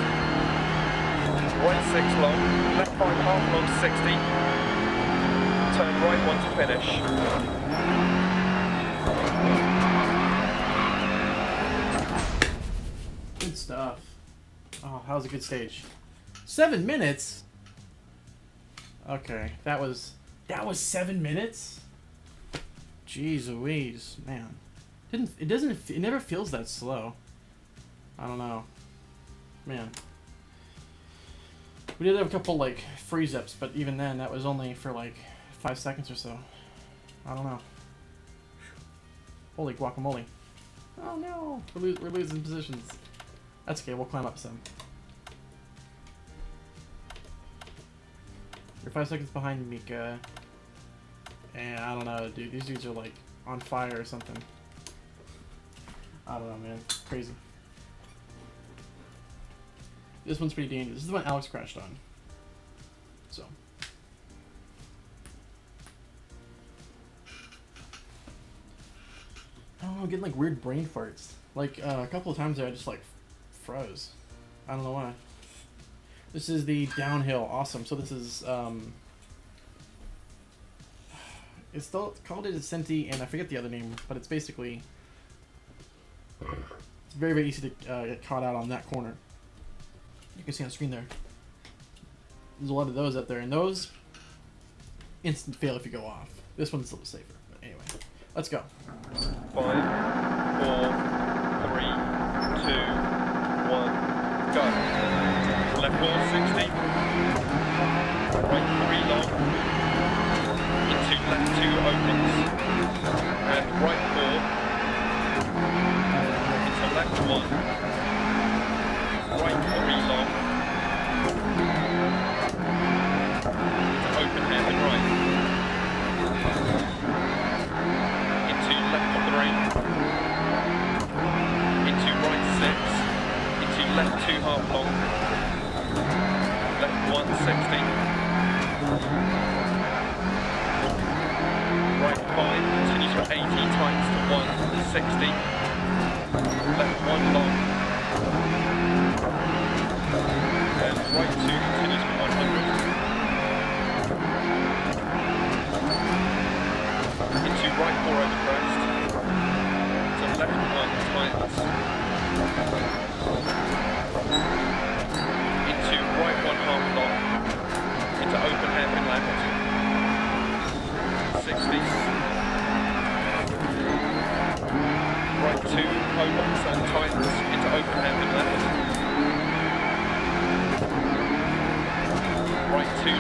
Right 6 long. Left 5 half long, 60. Turn right 1 to finish. Good stuff. Oh, that was a good stage. 7 minutes? Okay, that was 7 minutes? Jeez Louise, man. It never feels that slow. I don't know. Man. We did have a couple like freeze ups, but even then that was only for like 5 seconds or so. I don't know. Holy guacamole. Oh no, we're losing positions. That's okay, we'll climb up some. You're 5 seconds behind Mika. And I don't know, dude. These dudes are like on fire or something. I don't know, man. Crazy. This one's pretty dangerous. This is the one Alex crashed on. So. I don't know, I'm getting like weird brain farts. Like a couple of times there I just like froze. I don't know why. This is the downhill. Awesome. So this is it's still called it Ascenti, and I forget the other name, but it's basically it's very, very easy to get caught out on that corner. You can see on the screen there. There's a lot of those out there, and those instant fail if you go off. This one's a little safer, but anyway, let's go. 5, 4, 3, 2, 1, go. Left 4, 60. Right 3 long. Into left 2 opens. And right 4. Into left 1. Right 3 long. Into open hairpin right. Into left 3. Into right 6. Into left 2 half long. Left 160. Right 5 continues for 80 times to 160. Left 1 long. And right 2 continues for 100. Into right 4 over crest. To left 1 times. Into right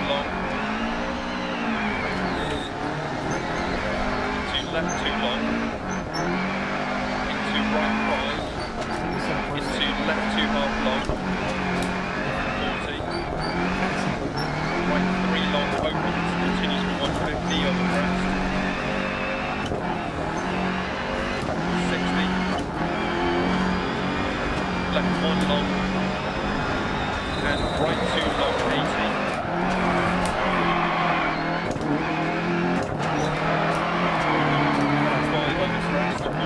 long. Into left 2 long. Into right 5. Into left 2 half long. 40. Right 3 long opens, continues for 150 over crest. 60. Left 1 long. And right 2 long 80. Left 5 over crest 40.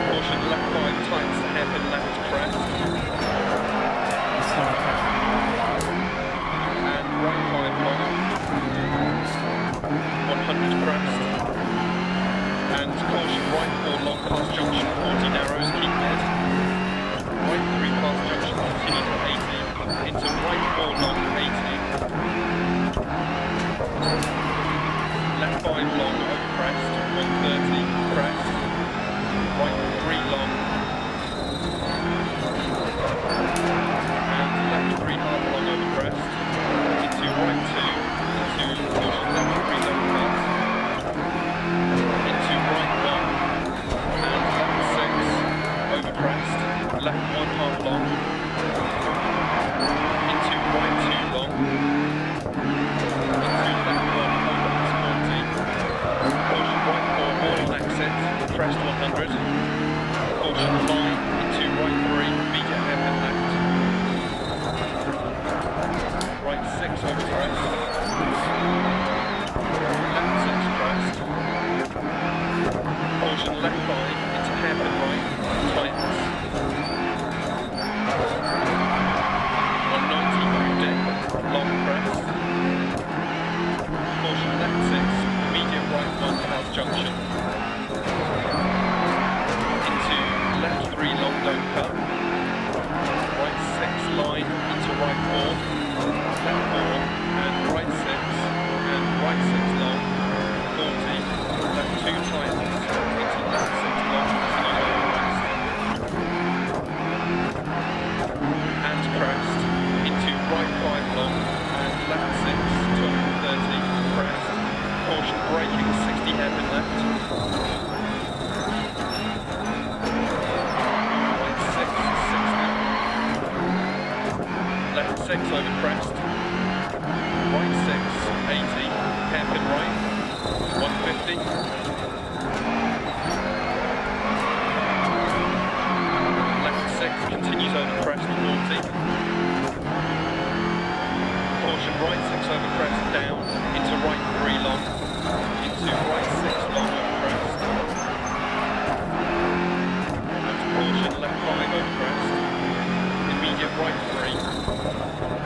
Caution left 5 tightens the hairpin left crest. And right 5 long. 100 crest. And caution right 4 long past junction 40 narrows, keep dead. Right 3 past junction continue to 80. Into right 4 long 80. Left 5 long over crest 130 crest. Right 3 long. And left 3 half long over crest. Into right 2. Into caution left 3 long cut. Into right 1. And left 6 over crest. Left 1 half long. Into right 2 long. Into left 1 over x 40. Caution right 4 all on exit. Crest 100. Caution line into right 3. Media hairpin left. Right 6 over crest. Left 6 crest. Caution left 5 into hairpin right. Tightens. 190 through deck. Long crest. Caution left 6. Medium right 1 past junction. Into left 3 long don't cut. Right 6 line into right 4. Left 4 and right 6 and right 6 long. 40. Left 2 tightens into left 6 long. And crest into right 5 long and left 6 230 crest. Caution braking 60 hairpin left. Right 6 60. Left 6 over crest. Right 6 80 hairpin right 150. Left 6 continues over crest 40. Caution right 6 over crest down into right 3 long. Into right 6 long over crest. And caution left 5 over crest. Immediate right 3.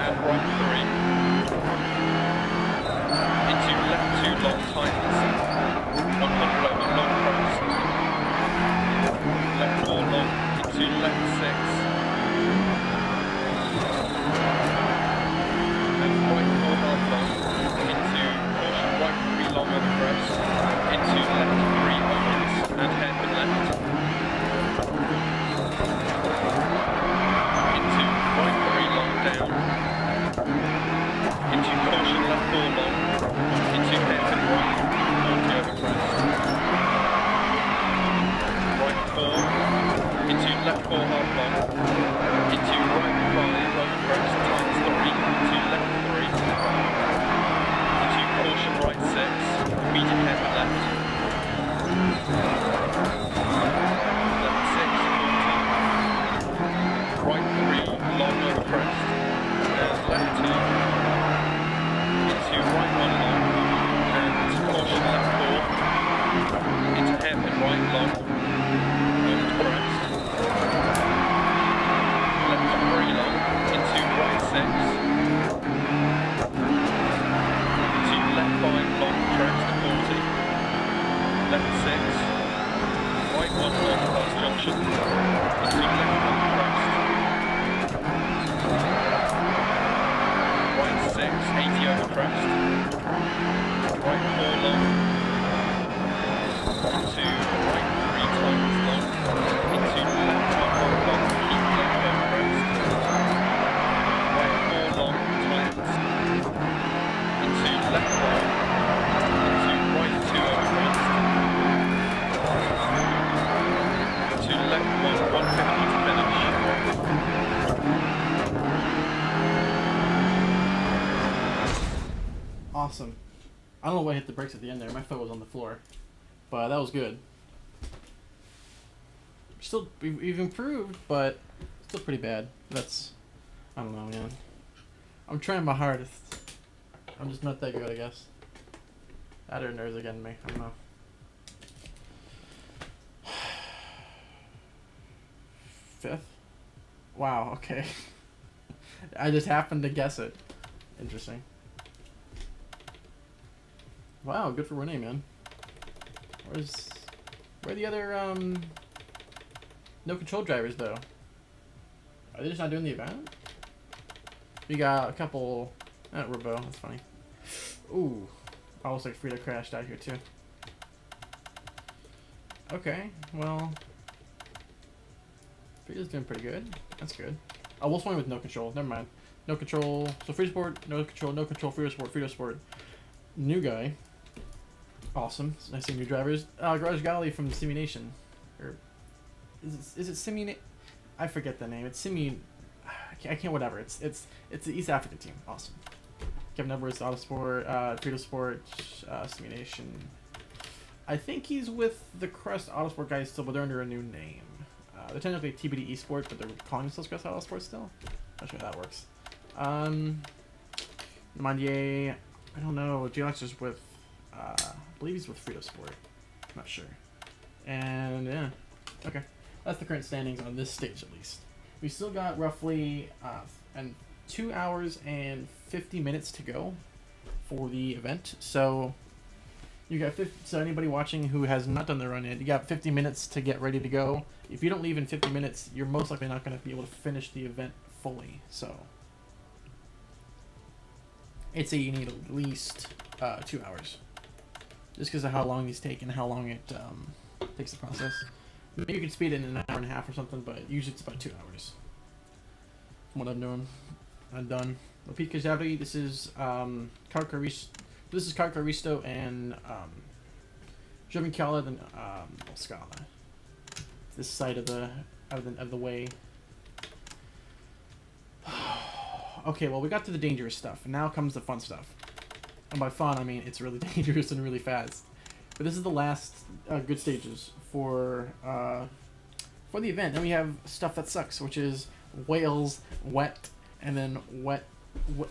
And right 3. Into left 2 long tightens. 100 over long crest. Left 4 long. Into left 6. And right 4 half long. Into caution right 3 long over crest. Into left 3 opens and hairpin left. Into right 3 long down. Into caution left 4 long. Into hairpin right 40 over crest. Right 4. Into left 4 half long. Into right 5 over crest times 3. Into left 3. Into caution right 6. Medium hairpin left. Left 6 40. Right 3 long over crest. And left 2. Into right 1 long. And caution left 4. Into hairpin right long. Over crest. Left 3 long. Into right 6. Into left 5 long crest 40. Left 6. Right 1 long past junction. Into left 1 crest. Right 6 80 over crest. Right 4 long. Into right 3 times long. Into left 1 long. Keep left over crest. Right 4 long tightens. Awesome. I don't know what hit the brakes at the end there. My foot was on the floor. But that was good. Still, we've improved, but still pretty bad. That's, I don't know, man. I'm trying my hardest. I'm just not that good, I guess. That or nerves are getting me. I don't know. Fifth? Wow, okay. I just happened to guess it. Interesting. Wow, good for Renee, man. Where are the other, no control drivers, though? Are they just not doing the event? We got a couple... Robo, that's funny. Ooh. I was like Frida crashed out here, too. Okay, well... Frida's doing pretty good. That's good. Oh, we'll swing with no control. Never mind. No control. So Frida Sport, no control, Frida Sport. New guy. Awesome. It's nice seeing new drivers. Garage Gali from Simi Nation. Or is it Simi? I forget the name. It's Simi. I can't. Whatever. It's the East African team. Awesome. Kevin Edwards, Autosport, Frida Sport, Simi Nation. I think he's with the Crest Autosport guys still, but they're under a new name. They're technically TBD Esports, but they're calling themselves Crest Autosport still. Not sure how that works. Mandier, I don't know. Geox is with, I believe he's with Frida Sport. I'm not sure. And yeah, okay. That's the current standings on this stage, at least. We still got roughly 2 hours and 50 minutes to go for the event. So you got so anybody watching who has not done the run yet, you got 50 minutes to get ready to go. If you don't leave in 50 minutes, you're most likely not going to be able to finish the event fully. So I'd say you need at least 2 hours, just because of how long these take and how long it takes the process. Maybe you can speed it in an hour and a half or something, but usually it's about 2 hours. From what I'm doing, I'm done. Repeat Kajabi. This is Carcaristo and Jovincala and Scala. This side of the way. Okay, well, we got to the dangerous stuff, and now comes the fun stuff. And by fun, I mean it's really dangerous and really fast. But this is the last good stages for the event. Then we have stuff that sucks, which is Wales wet, and then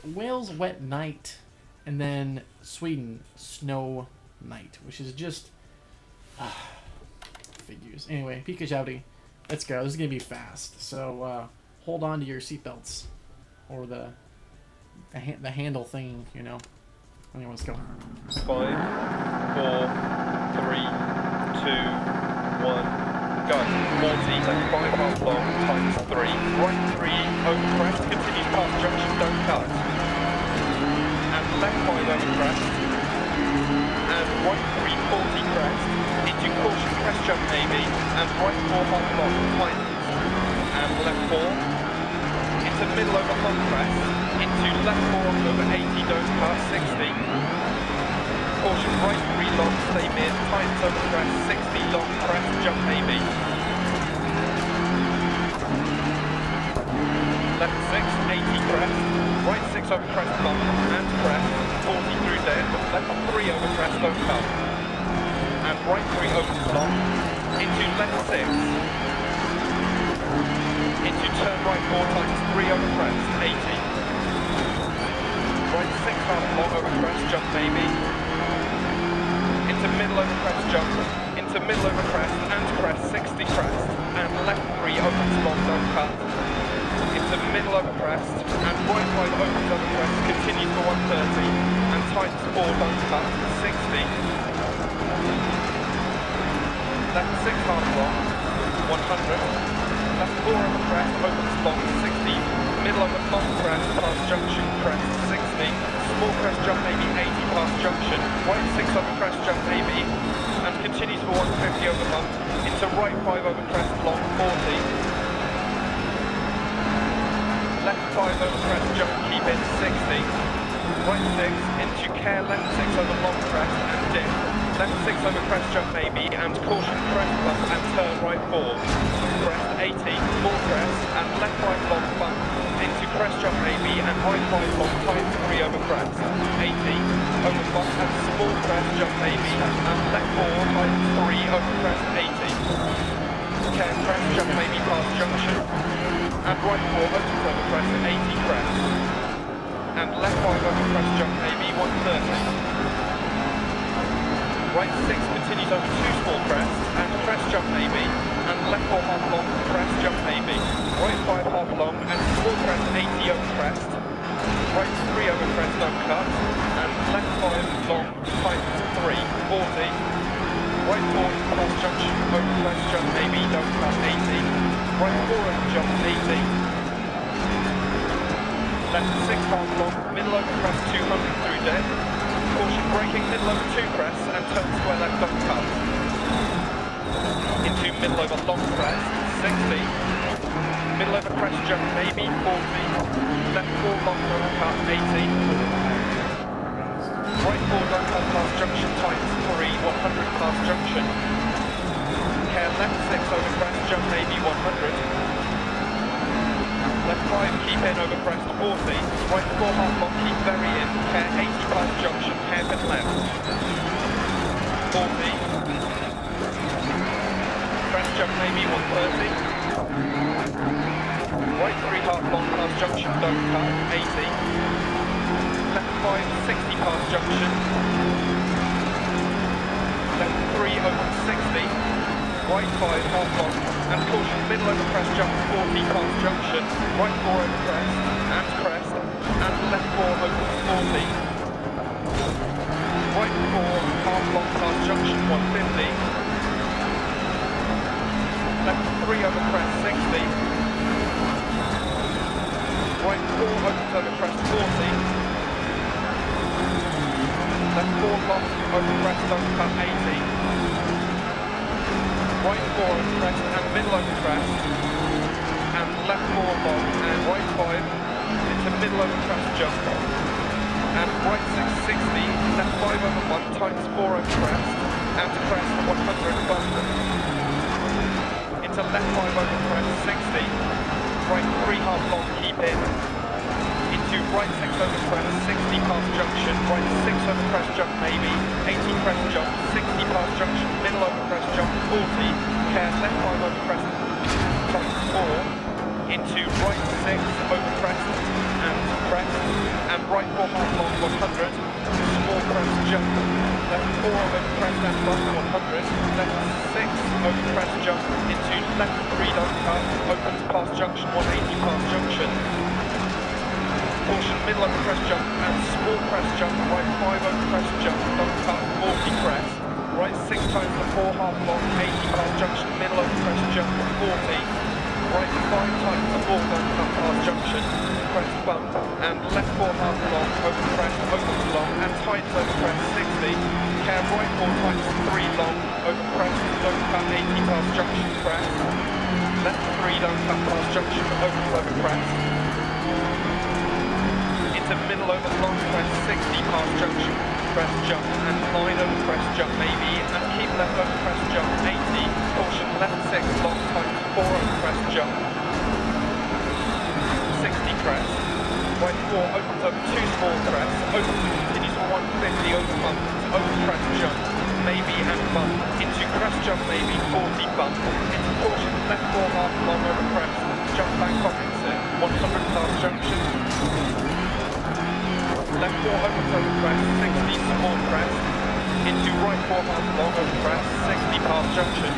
Wales wet night, and then Sweden snow night, which is just figures. Anyway, Pika Jowdy, let's go. This is gonna be fast, so hold on to your seatbelts or the handle thing, you know. Anyway, let's go. 5, 4, 3, 2, 1. Go. 40, left 5 half long, times 3. Right 3, over crest, continues past junction, don't cut. And left 5 over crest. And right 3, 40 crest. Into caution, crest jump maybe. And right 4 half long, tightens. And left 4. Into middle over long crest. Into left 4 over 80, don't cut, 60. Caution, right 3 long, stay mid, tightens over crest, 60 long, crest, jump maybe. Left 6, 80 crest, right 6 over crest long, and crest, 40 through dead, left 3 over crest, don't cut. And right 3 over long, into left 6. Into turn right 4 times 3 over crest, 80. Right 6 half long over crest, jump maybe. Into middle over crest, jump. Into middle over crest, and crest, 60 crest. And left 3 opens long, don't cut. Into middle over crest, and right 5 opens over crest, continues for 130. And tightens 4, don't cut, 60. Left 6 half long, 100. Left 4 over crest, opens long, 60. Middle over long crest, past junction, crest, 60. Small crest jump maybe, 80 past junction. Right 6 over crest jump maybe. And continues for 150 over bump. Into right 5 over crest, long, 40. Left 5 over crest jump, keep it, 60. Right 6, into care, left 6 over long crest and dip. Left 6 over crest jump maybe, and caution crest bump and turn right 4. Crest 80, small crest, and left 5 long bump. Into crest jump maybe, and right 5 long tight 3 over crest, 80. crest, jump maybe, and left 4, right 3 over crest 80. Care crest, jump maybe past junction, and right 4 opens over crest 80 crest, and left 5 over crest, jump maybe 130. Right 6 continues over 2 small crests, and crest jump maybe, and left 4 half long, crest jump maybe. Right 5 half long, and small crest 80 over crest. Right 3 over crest, don't cut, and left 5 long, tight 3, 40. Right 4 past junction, over crest jump maybe, don't cut 80. Right 4 over jump 80. Left 6 half long, middle over crest 200 through dead. Caution braking, middle over 2 crests, and turn square left, don't cut. Into middle over long crest, 60. Middle over crest jump maybe, 40. Left 4 long don't cut, 80. Right 4 don't cut past junction tight, 3, 100 past junction. Care left 6 over crest jump maybe, 100. Left 5 keep in over crest, 40. Right 4 half long keep very in, care 80 past junction, hairpin left. 40. Crest jump maybe, 130. Right 3 half long past junction, don't cut, 80. Left 5, 60 past junction. Left 3 over 60. Right 5 half long, and caution middle over crest jump 40 past junction. Right 4 over crest, and left 4 over 40. Right 4 half long past junction 150. Left 3 over crest 60. Right 4 opens over crest 40. Left 4 long over crest don't cut 80. Right 4 over crest and middle over crest, and left 4 long, and right 5 into middle over crest jump, and right 6 60, left 5 over 1 times 4 over crest, and crest 100 bump, into left 5 over crest 60, right 3 half long keep in, into right 6 over crest 60 past junction, right 6 over crest jump maybe, 80 crest jump, 60 past junction, middle over crest jump 40, care left 5 over crest times 4, into right 6 over crest, and right 4 half long 100, small crest jump, left 4 over crest and bump 100, left 6 over crest jump, into left 3 don't cut, opens past junction 180 past junction. Caution middle over crest jump and small crest jump, right 5 over crest jump, don't cut 40 crest, right 6 times the 4 half long, 80 past junction, middle over crest jump 40, right 5 times the 4 don't cut past junction, crest bump, and left 4 half long, over crest, opens long, and tights over crest 60, care right 4 times 3 long, over crest, don't cut 80 past junction, crest, left 3 don't cut past junction, opens over crest, into middle over long crest 60 past junction, crest jump, and 9 over crest jump maybe, and keep left over crest jump 80, caution left 6 long times 4 over crest jump, 60 crest, right 4 opens over 2 small crests, opens and continues for 150 over bump, over crest jump, maybe and bump, into crest jump maybe 40 bump, into caution left 4 half long over crest, jump back pockets it, 100 past junction. Left 4 opens over crest, 60 small crest, into right 4 half long over crest, 60 past junction.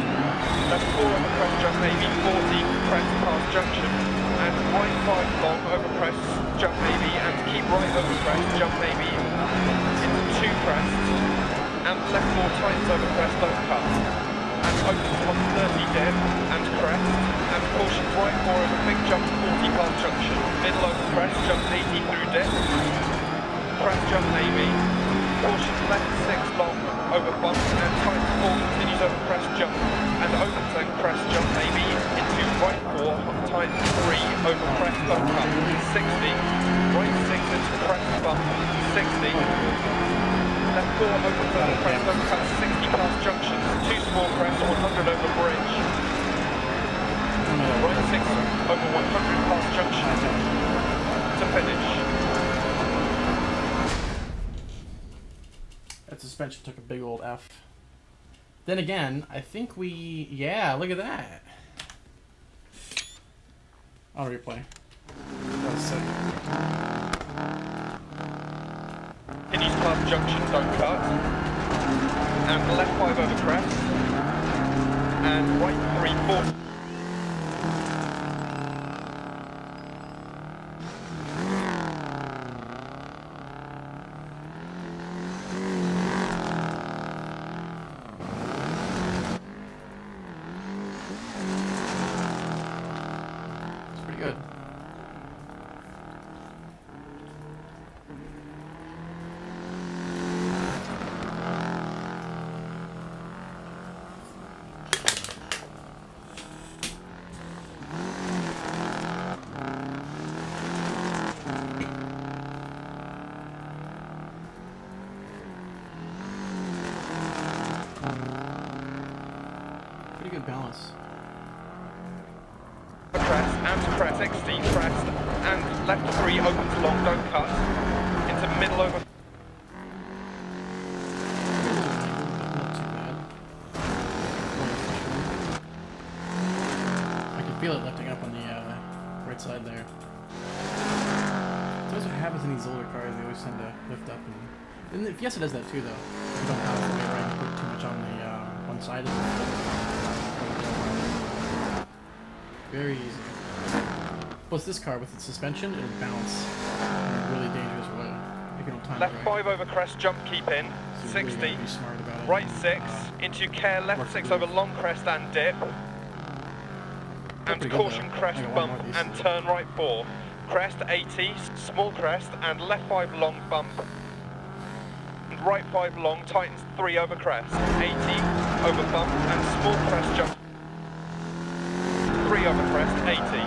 Left 4 over crest jump maybe 40 crest past junction, and right 5 long over crest jump maybe, and keep right over crest jump maybe into 2 crests, and left 4 tights over crest don't cut, and opens 130 dead, and crest, and caution right 4 over big jump 40 past junction, middle over crest jump 80 through dead. Crest jump maybe, caution left 6 long over bump, and tight 4 continues over crest jump, and opens and crest jump maybe into right 4 tight 3 over crest bump up 60, right 6 into crest bump 60, left 4 opens over crest bump cut 60 past junctions, 2 small crests 100 over bridge, right 6 over 100 past junction to finish. That suspension took a big old F. Then again, I think we... Yeah, look at that. I'll replay. That was sick. Continues past junction, don't cut. And left 5 over crest. And right 3, 4. Good. Pretty good balance. Crest, XD, crest, and left 3 opens long, don't cut, into middle over. Not too bad. I can feel it lifting up on the right side there. That's what happens in these older cars, they always tend to lift up. And the Fiesta does that too, though. You don't have to right and put too much on the one side of it. Very easy. Plus this car with its suspension, it'll bounce in a really dangerous way if you don't time Left it 5 right. over crest, jump, keep in, So you 60, really gotta be smart about it. right 6, into care, left 6 over long crest and dip, and pretty good, caution though. crest I got one bump more of these. and turn right 4, crest 80, small crest and left 5 long bump, and right 5 long, tightens 3 over crest, 80 over bump and small crest jump, 3 over crest, 80.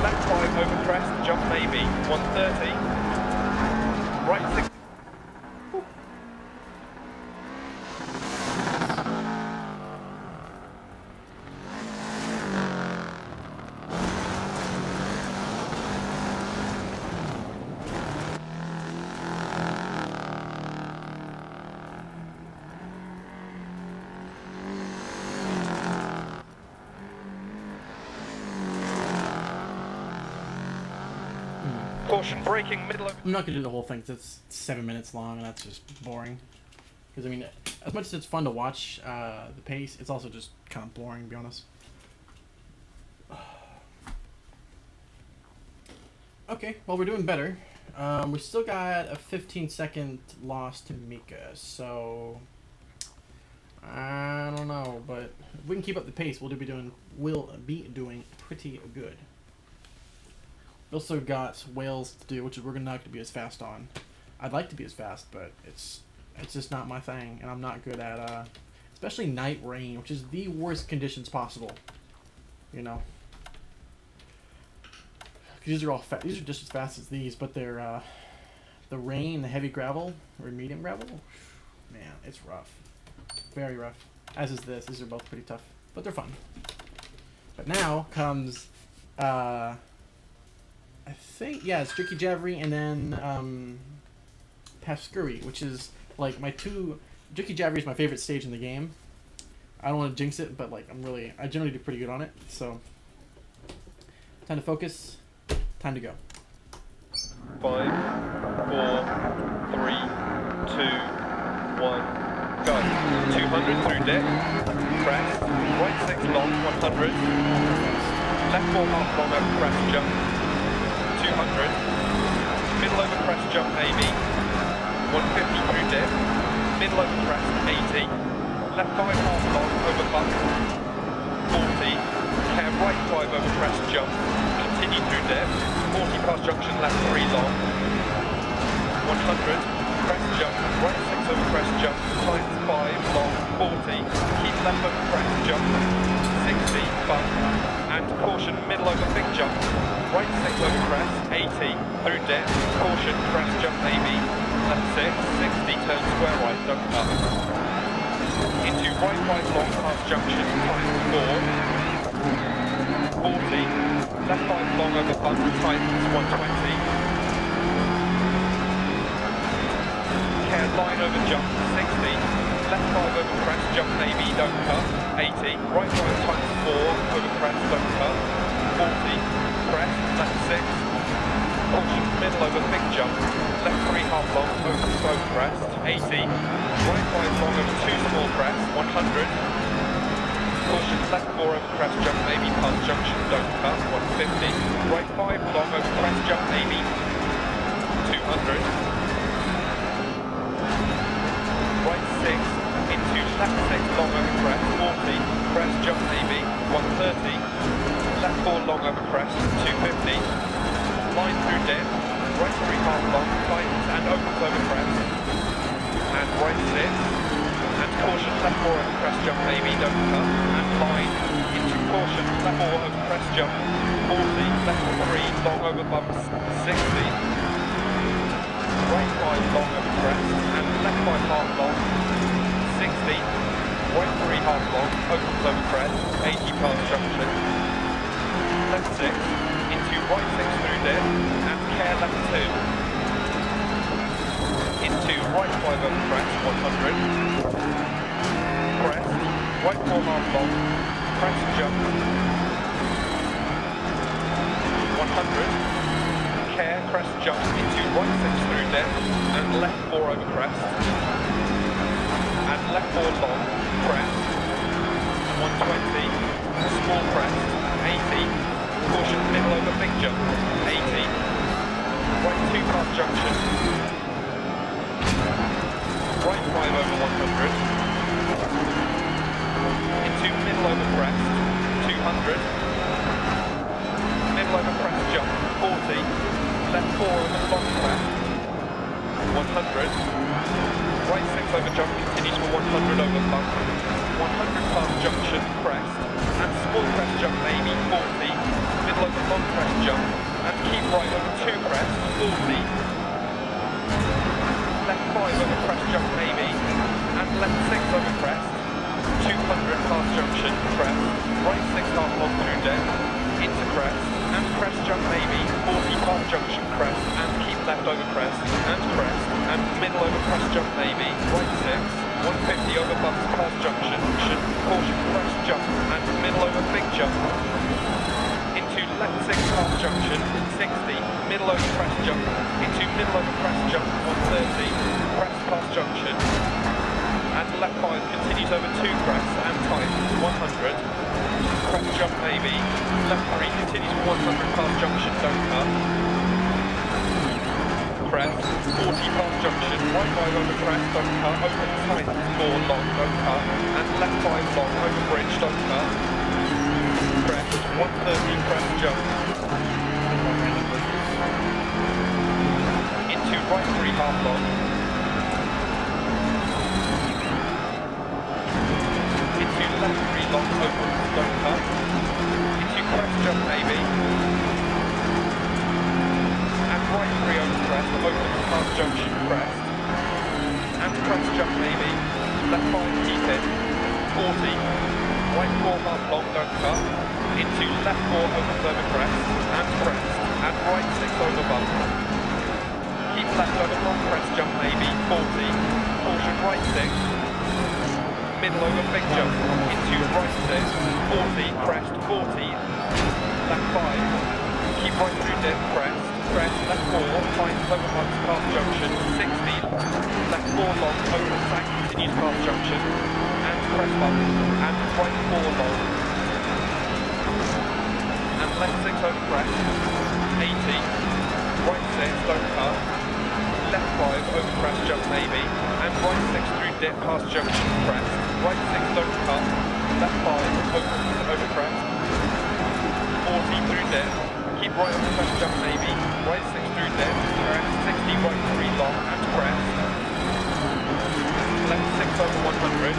Left 5 over crest, jump maybe, 130. Right 6. Caution, braking, middle over. I'm not gonna do the whole thing 'cause it's 7 minutes long and that's just boring. Because I mean, as much as it's fun to watch the pace, it's also just kind of boring, to be honest. Okay, well we're doing better. We still got a 15-second loss to Mika, so I don't know, but if we can keep up the pace, we'll be doing pretty good. We also got Wales to do, which we're not going to be as fast on. I'd like to be as fast, but it's just not my thing, and I'm not good at especially night rain, which is the worst conditions possible. You know, 'cause these are all these are just as fast as these, but they're the rain, the heavy gravel or medium gravel. Man, it's rough, very rough. As is this. These are both pretty tough, but they're fun. But now comes I think, yeah, it's Tricky Javry and then Pascuri, which is like my two. Tricky Javry is my favorite stage in the game. I don't want to jinx it, but like I generally do pretty good on it. So time to focus, time to go. 5, 4, 3, 2, 1, go. 200 through dip, crest, right 6 long, 100, left 4 half long over crest jump. 200, middle over crest jump AB, 150 through dip, middle over crest 80, left 5 half long over bump, 40, care right 5 over crest jump, continue through dip, 40 past junction left 3 long, 100, crest jump, right 6 over crest jump, tightens 5 long, 40, keep left over crest jump, 60, bump, and caution middle over big jump, right 6 over crest, 80, through dip, caution, crest jump AB, left 6, 60, turn square right, don't cut. Into right 5 long past junction, tightens 4, 40, left 5 long over bump, tightens 120. Care line over jump, 60. Left 5 over crest, jump maybe, don't cut, 80. Right 5 tightens 4 over crest, don't cut, 40. Crest, left 6. Caution, middle over big jump. Left 3 half long, over slow crest, 80. Right 5 long over 2 small crest, 100. Caution, left 4 over crest jump, maybe past junction, don't cut, 150. Right 5 long over crest jump, maybe, 200. Right 6 into left 6 long over crest, 40. Crest jump, maybe, 130. Left 4 long over crest, 250. Line through dip, right 3 half long, tightens and opens over crest, and right 6, and caution, left 4 over crest jump, maybe, don't cut, and line into caution, left 4 over crest jump, 40, left 3 long over bumps, 60, right 5 long over crest, and left 5 half long, 60, right 3 half long, opens over crest, 80 past junction, left 6, into right 6 through dip, and care left 2. Into right 5 over crest, 100. Crest, right 4 half long, crest jump, 100. Care, crest jump, into right 6 through dip, and left 4 over crest. And left 4 long, crest, 120. Small crest, 80. Caution, middle over big jump, 80. Right 2 past junction. Right 5 over 100. Into middle over crest, 200. Middle over crest jump, 40. Left 4 over long crest, 100. Right 6 over jump continues for 100 over bump. 100 past junction, crest. And small crest jump maybe, 40. Middle over long crest jump, and keep right over 2 crest, 40. Left 5 over crest jump maybe, and left 6 over crest, 200 past junction, crest, right 6 half long through dip, into crest, and crest jump maybe, 40 past junction, crest, and keep left over crest, and middle over crest jump maybe, right 6, 150 over bumps past junction, caution crest jump, and middle over big jump, into left 6 past junction, 60, middle over crest jump, into middle over crest jump, 130, crest past junction, and left 5 continues over 2 crests and tight, 100, crest jump maybe, left 3 continues for 100 past junction, don't cut, crest, 40 past junction, right 5 over crest, don't cut, open tight, 4 long, don't cut, and left 5 long, over bridge, don't cut, crest, 130 crest jump, into right 3 half long, into left 3 long, open, don't cut, into crest jump maybe, right 3 over crest, open past junction, crest, and crest jump maybe, left 5 keep it, 40, right 4 half long, don't cut, into left 4 open over crest, and right 6 over bump, keep left over long crest jump maybe, 40, caution right 6, middle over big jump, into right 6, 40, crest, 40, left 5, keep right through dip, crest, left 4, finds over bumps past junction, 60, left 4 long, open sack, continues past junction, and crest bump, and right 4 long, and left 6 over crest, 80, right 6, don't cut, left 5 over crest jump maybe, and right 6 through dip past junction, crest, right 6 don't cut, left 5 open over crest, 40 through dip, keep right over crest jump maybe, right 6 through dip, crest, 60 right 3 long and crest, left 6 over 100,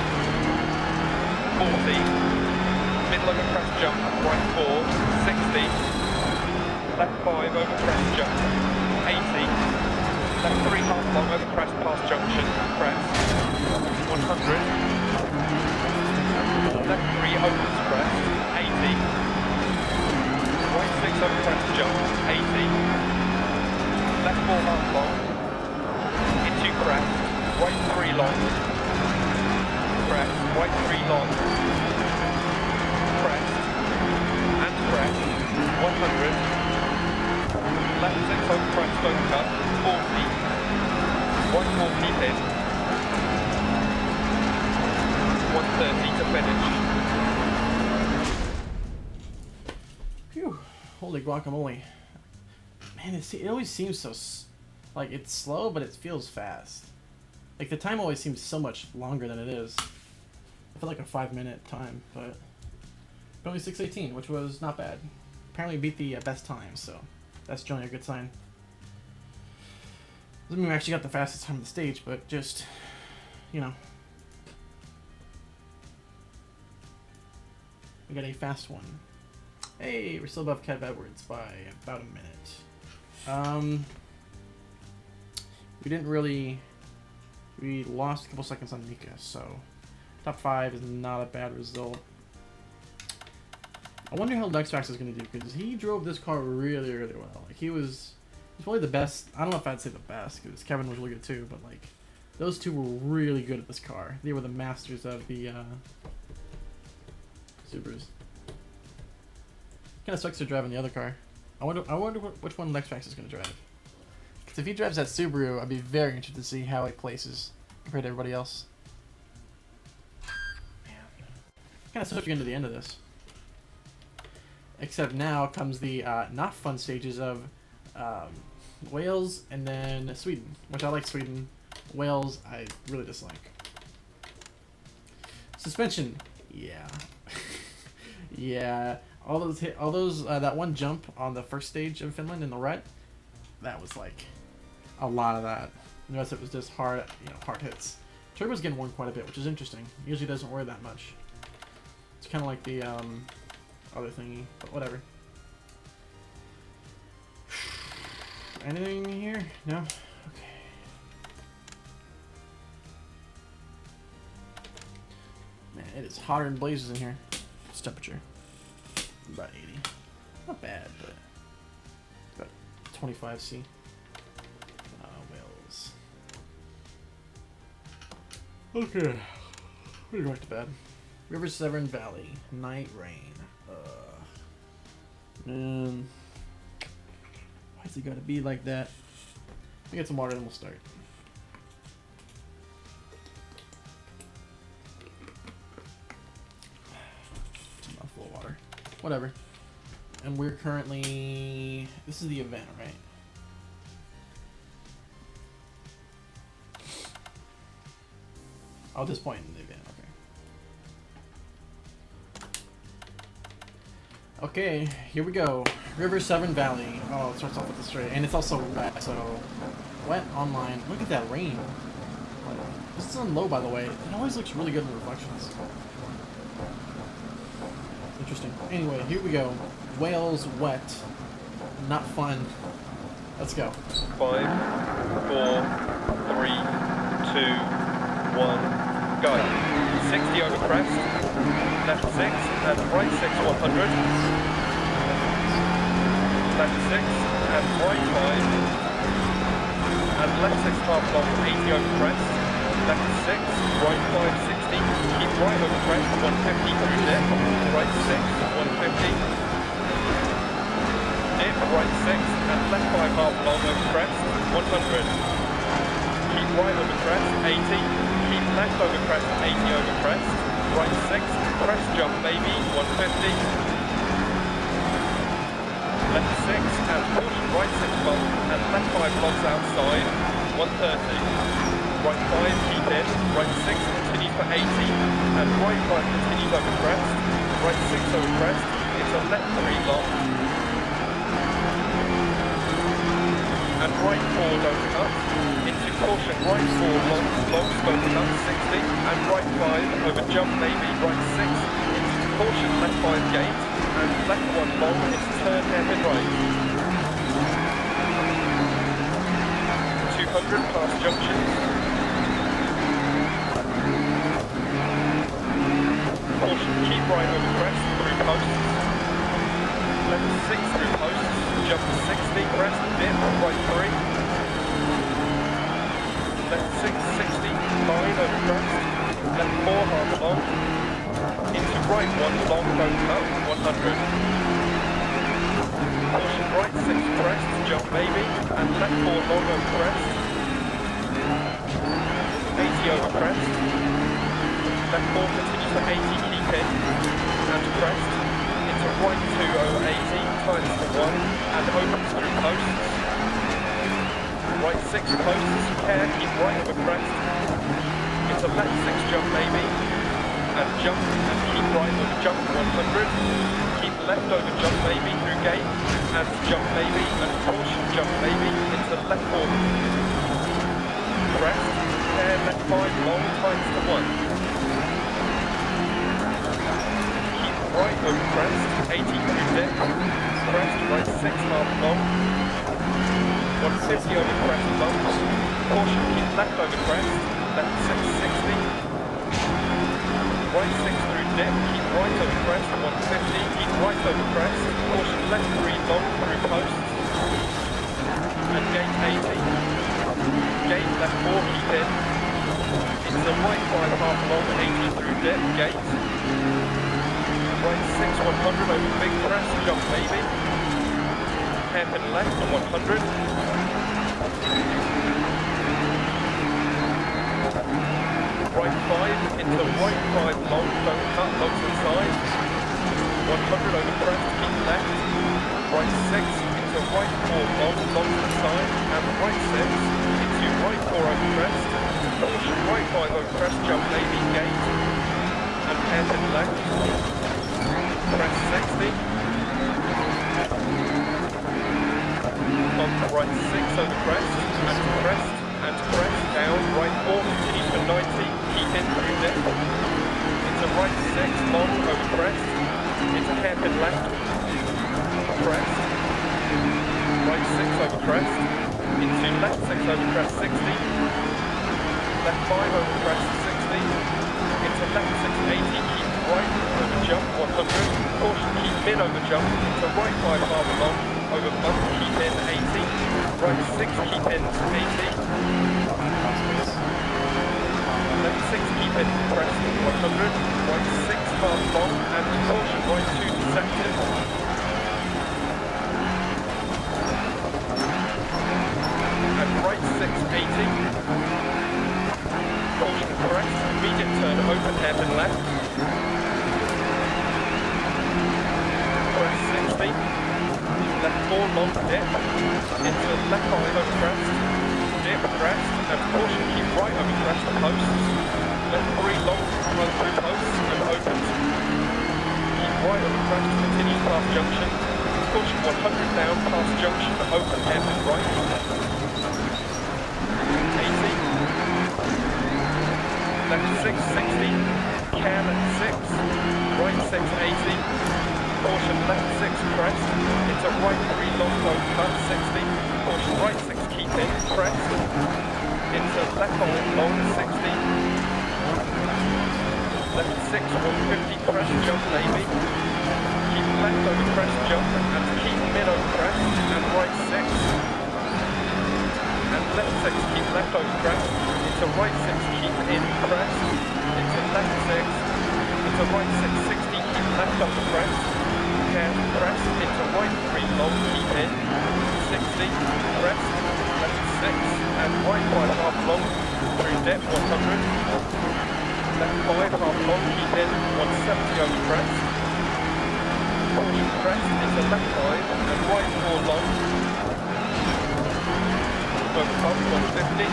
40, middle over crest jump, right 4, 60, left 5 over crest jump, 80, left 3 half long over crest past junction, crest, 100, left 3 opens crest, 80, right 6 over crest jump, 80. Left 4 half long. Into crest, right 3 long. Crest, right 3 long. Crest, and crest, 100. Left 6 over crest, don't cut, 40. Right 4 keep in. 130 to finish. Phew. Holy guacamole. Man, it always seems so, like, it's slow, but it feels fast. Like, the time always seems so much longer than it is. I feel like a 5-minute time, but only 6:18, which was not bad. Apparently beat the best time, so that's generally a good sign. Doesn't mean we actually got the fastest time on the stage, but just, you know. We got a fast one. Hey, we're still above Kev Edwards by about a minute. We didn't really... We lost a couple seconds on Mika, so top 5 is not a bad result. I wonder how Lexvax is going to do, because he drove this car really, really well. Like, he's probably the best. I don't know if I'd say the best, because Kevin was really good too, but like, those two were really good at this car. They were the masters of the Subarus. Kind of sucks to drive in the other car. I wonder which one Lexvax is going to drive. Because if he drives that Subaru, I'd be very interested to see how it places compared to everybody else. Man, kind of sucks to get into the end of this. Except now comes the not fun stages of Wales and then Sweden, which I like Sweden. Wales, I really dislike. Suspension, yeah, yeah. All those that one jump on the first stage in Finland in the rut, that was like a lot of that. The rest of it was just hard, hard hits. Turbo's getting worn quite a bit, which is interesting. Usually doesn't wear that much. It's kind of like the other thingy, but whatever. Anything here? No? Okay. Man, it is hotter than blazes in here. What's temperature? About 80. Not bad, but about 25 C. Wales. Okay. We're going to bed. River Severn Valley. Night rain. Man. Why's it gotta be like that? Let me get some water and we'll start. It's a mouthful of water. Whatever. And we're currently... This is the event, right? I'll just point in the event, okay. Okay, here we go. River Severn Valley. Oh, it starts off with the straight. And it's also wet, so... Wet online. Look at that rain. This is on low, by the way. It always looks really good in the reflections. Interesting. Anyway, here we go. Wales wet. Not fun. Let's go. 5, 4, 3, 2, 1, go. 60 over crest. Left 6 and right 6 100. Left 6 and right 5. And left 6 half long 80 over crest. Left 6, right 5 60. Keep right over crest 150 through dip. Right 6 150. Dip right 6 and left 5 half long over crest 100. Keep right over crest 80. Keep left over crest 80 over crest. Right 6, crest jump maybe, 150. Left 6 and caution right 6 bump and left 5 blocks outside, 130. Right 5 keep in, right 6 continues for 80 and right 5 continues over crest. Right 6 over crest, it's a left 3 long. And right 4 don't cut. Into caution, right 4 long, don't cut, 60. And right 5 over jump maybe, right 6. Into caution, left 5 gate. And left 1 long, it's turn hairpin right. 200 past junctions. Caution, keep right over crest, through posts. Left 6 through post. crest, dip, right 3. Left 6, 60, line over crest. Left 4, half long. Into right 1, long, don't cut, 100. Caution right 6, crest, jump maybe. And left 4, long over crest. 80 over crest. Left 4, continue to 80, keep in. And crest. Into right 2 over 80, times to 1. And opens through posts. Right 6 posts, care, keep right over crest. Into left 6 jump maybe. And jump, and keep right over jump 100. Keep left over jump maybe through gate. And jump maybe, and caution jump maybe into left 4. Crest, care, left 5 long, times to 1. Keep right over crest, 80 through dip. Crest, right 6 half long. 150 over crest bumps. Caution, keep left over crest. Left 660. Right 6 through dip. Keep right over crest. 150. Keep right over crest. Caution, left 3 long through posts. And gate 80. Gate left 4, keep in. Into right 5 half long. 80 through dip. Gate. Right 6 100 over big crest. Jump maybe. Hairpin left 100. Right 5 into right 5 long, don't cut, long to the side. 100 over crest, keep left. Right 6 into right 4 long, long to the side. And right 6 into right 4 over crest. Caution right 5 over crest, jump maybe, gate. And hairpin left. Crest 60. On to right 6 over crest, and crest, and crest, down, right 4, continues for 90, keep in through dip. Into right 6, long over crest, into hairpin left, crest, right 6 over crest, into left 6 over crest 60, left 5 over crest 60, into left 6 80, keep right over jump 100, caution keep mid over jump, into right 5 half long, over bump keep in 80, right 6 keep in 80, left 6 keep in crest 100, right 6 half long, and caution right 2 deceptive. And right 6 80. Caution crest, immediate turn open hairpin left. Crest 60. Left 4 long dip. Into left 5 over crest. Dip crest, and caution keep right over crest to posts. Left 3 long run through posts and opens. Keep right over crest, continues past junction. Caution 100 down past junction, open hairpin right. 80. Left 6 60. Care left 6. Right 6 80. Caution left 6 crest. Into right 3 long don't cut 60. Caution right 6 keep in crest. Into left 5 long 60. Left 6 150 crest jump maybe. Keep left over crest jump and keep mid over crest and right 6. And left 6 keep left over crest. Into right 6 keep in crest. Into left 6. Into right 6 60 keep left over crest. Crest into right 3 long, keep in, 60, crest, left 6, and right 5 half long, through dip 100, left 5 half long, keep in, 170 over crest, caution crest into left 5, and right 4 long, over top 150,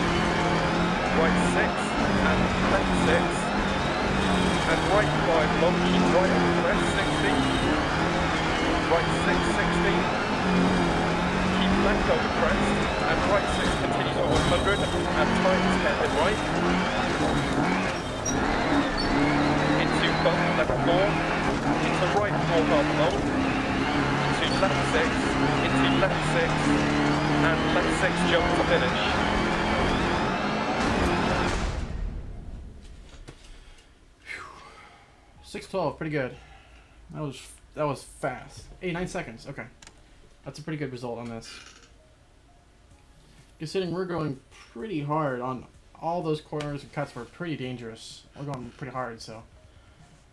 right 6, and left 6, and right 5 long, keep right over crest 60, right 6, 60, keep left over crest, and right 6 continues to 100, and tightens hairpin right, into bump left 4, into right 4 half long, into left 6, into left 6, and left 6 jump to finish. Whew. 6:12, pretty good. That was fast. 89 seconds. Okay. That's a pretty good result on this. Considering we're going pretty hard on all those corners and cuts were pretty dangerous. We're going pretty hard, so.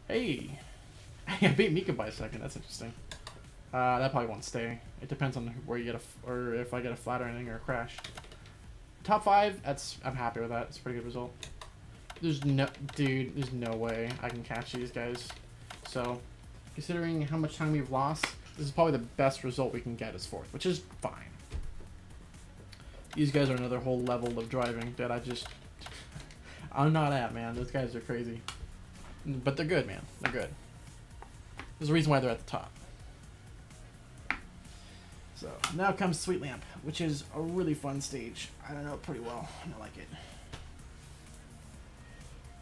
Hey! I beat Mika by a second, that's interesting. That probably won't stay. It depends on where you get or if I get a flat or anything or a crash. Top 5, I'm happy with that. It's a pretty good result. There's no way I can catch these guys. So, considering how much time we've lost, this is probably the best result we can get as 4th, which is fine. These guys are another whole level of driving that I'm not at, man. Those guys are crazy. But they're good, man. They're good. There's a reason why they're at the top. So, now comes Sweet Lamp, which is a really fun stage. I don't know it pretty well. I like it.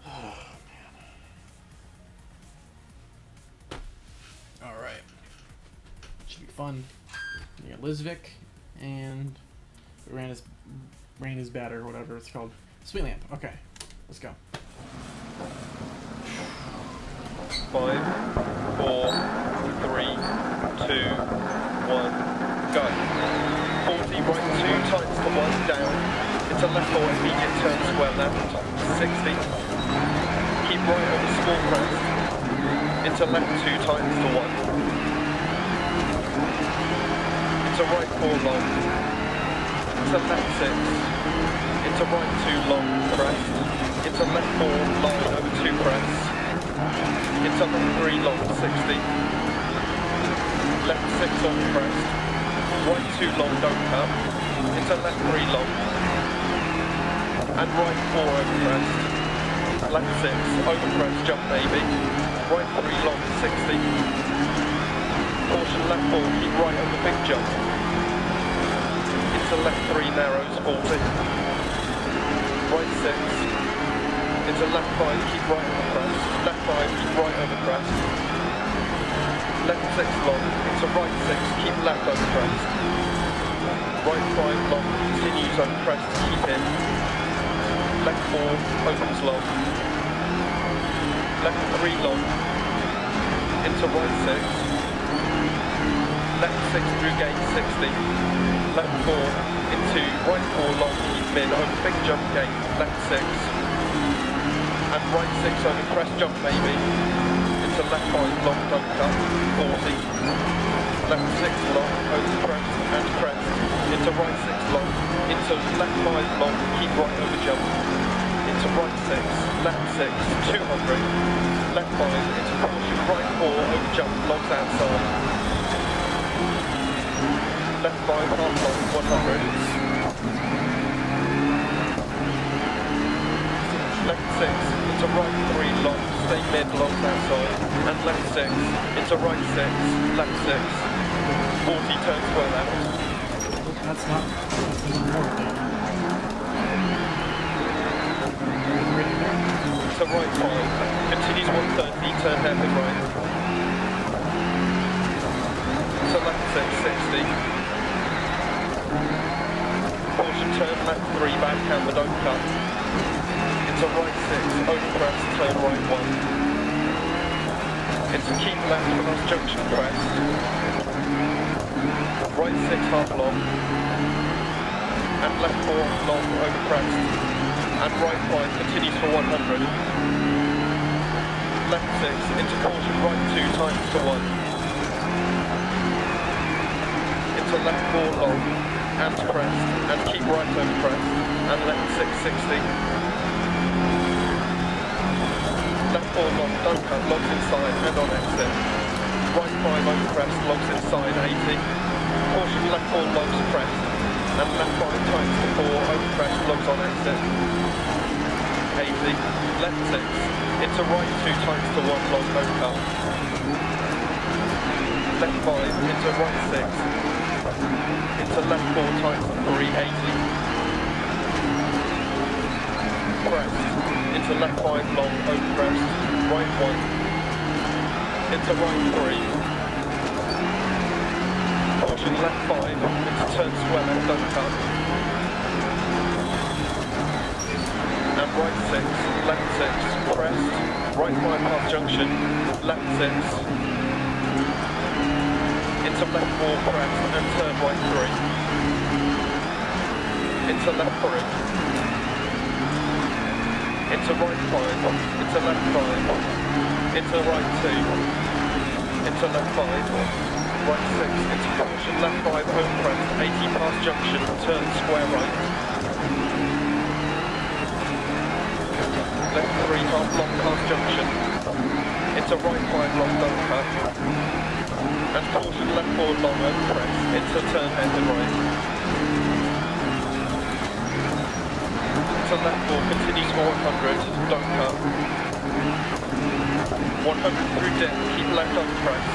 Oh, man. Alright. Should be fun. You got Lizvik and Rain is Batter, or whatever it's called. Sweet Lamp. Okay. Let's go. 5, 4, 3, 2, 1. Go. 40 right 2 times to 1 down. Into left 4 immediate turn square left. 60. Keep right over small crest. Into left 2 times to 1. Into right 4 long. Into left 6. Into right 2 long crest. Into left 4 line over 2 crests. Into left 3 long 60. Left 6 on crest. Right 2 long, don't cut. Into left 3 long. And right 4 over crest. Left 6, over crest, jump maybe. Right 3 long, 60. Caution left 4, keep right over big jump. Into left 3 narrows, 40. Right 6. Into left 5, keep right over crest. Left 5, keep right over crest. Left 6 long, into right 6, keep left over crest. Right 5 long, continues over crest, keep in. Left 4, opens long. Left 3 long, into right 6. Left 6 through gate 60. Left 4, into right 4 long, keep mid, over big jump gate, left 6. And right 6 over crest jump maybe. Into left 5 long, don't cut, 40. Left 6 long, over crest and crest. Into right 6 long, into left 5 long, keep right over jump. Into right 6, left 6, 200. Left 5, into caution, right 4, over jump, logs outside. Left 5, half long, 100. Left 6, into right 3 long, stay mid, logs outside, and left 6, into right 6, left 6, 40 turns well left. That's not important. To right 5, continues 130, turn hairpin right. To left 6, 60. Caution turn left 3, back camber, don't cut. Into right 6, over crest, turn right 1. Into keep left across junction crest. Right 6 half long. And left 4 long over crest. And right 5 continues for 100. Left 6 into caution, right 2 times to 1. Into left 4 long and crest. And keep right over crest. And left 6, 60. Left 4 long, don't cut, logs inside and on exit. Right 5 over crest, logs inside, 80. Caution left 4 logs crest. And left 5 times to 4 over crest, logs on exit. 80. Left 6. Into right 2 times to 1 long, don't cut. Left 5 into right 6. Into left 4 times to 3, 80. Crest. Into left 5 long, over crest, right 1, into right 3, caution left 5, into turn swell and don't cut, and right 6, left 6, crest, right 5 half junction, left 6, Into left 4 crest and turn right 3. Into left 3. Into right 5. Into left 5. Into right 2. Into left 5. Right 6. Into caution left 5 home crest. 80 past junction. Turn square right. Left 3 half long past junction. Into right 5 long double cut. And caution left 4 long over crest. Into turn head and right. Into left 4 continues for 100. Don't cut. 100 through dip. Keep left on crest.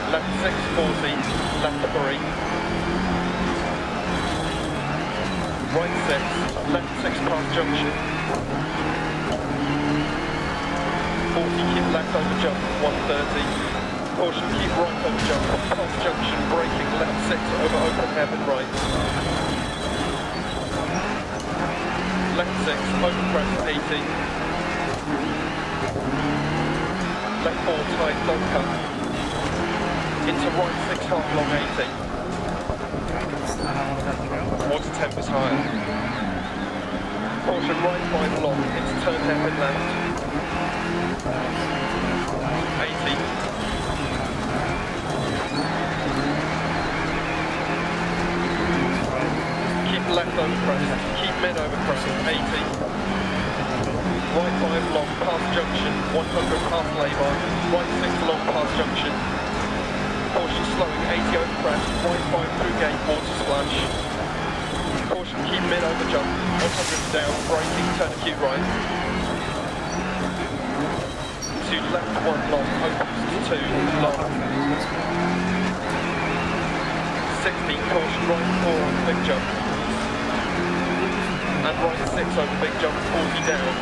Left 6 40. Left 3. Right 6, left 6 past junction. 40, keep left over jump, 130. Caution, keep right over jump, past junction, braking, left 6 over open heaven right. Left 6, open crest, 80. Left 4, tight, don't cut. Into right 6, half long, 80. Water temp is higher. Caution right 5 long, into turn hairpin left. 80. Keep left over crest, keep mid over crest, 80. Right 5 long, past junction, 100 past lay-by, right 6 long past junction. Caution slowing, 80 over crest, right 5 through gate, water splash. Caution, keep mid over jump, 100 down, braking, turn acute right. To left 1 long, opens 2 long. 60, caution, right 4 on big jump. And right 6 over big jump, 40 down.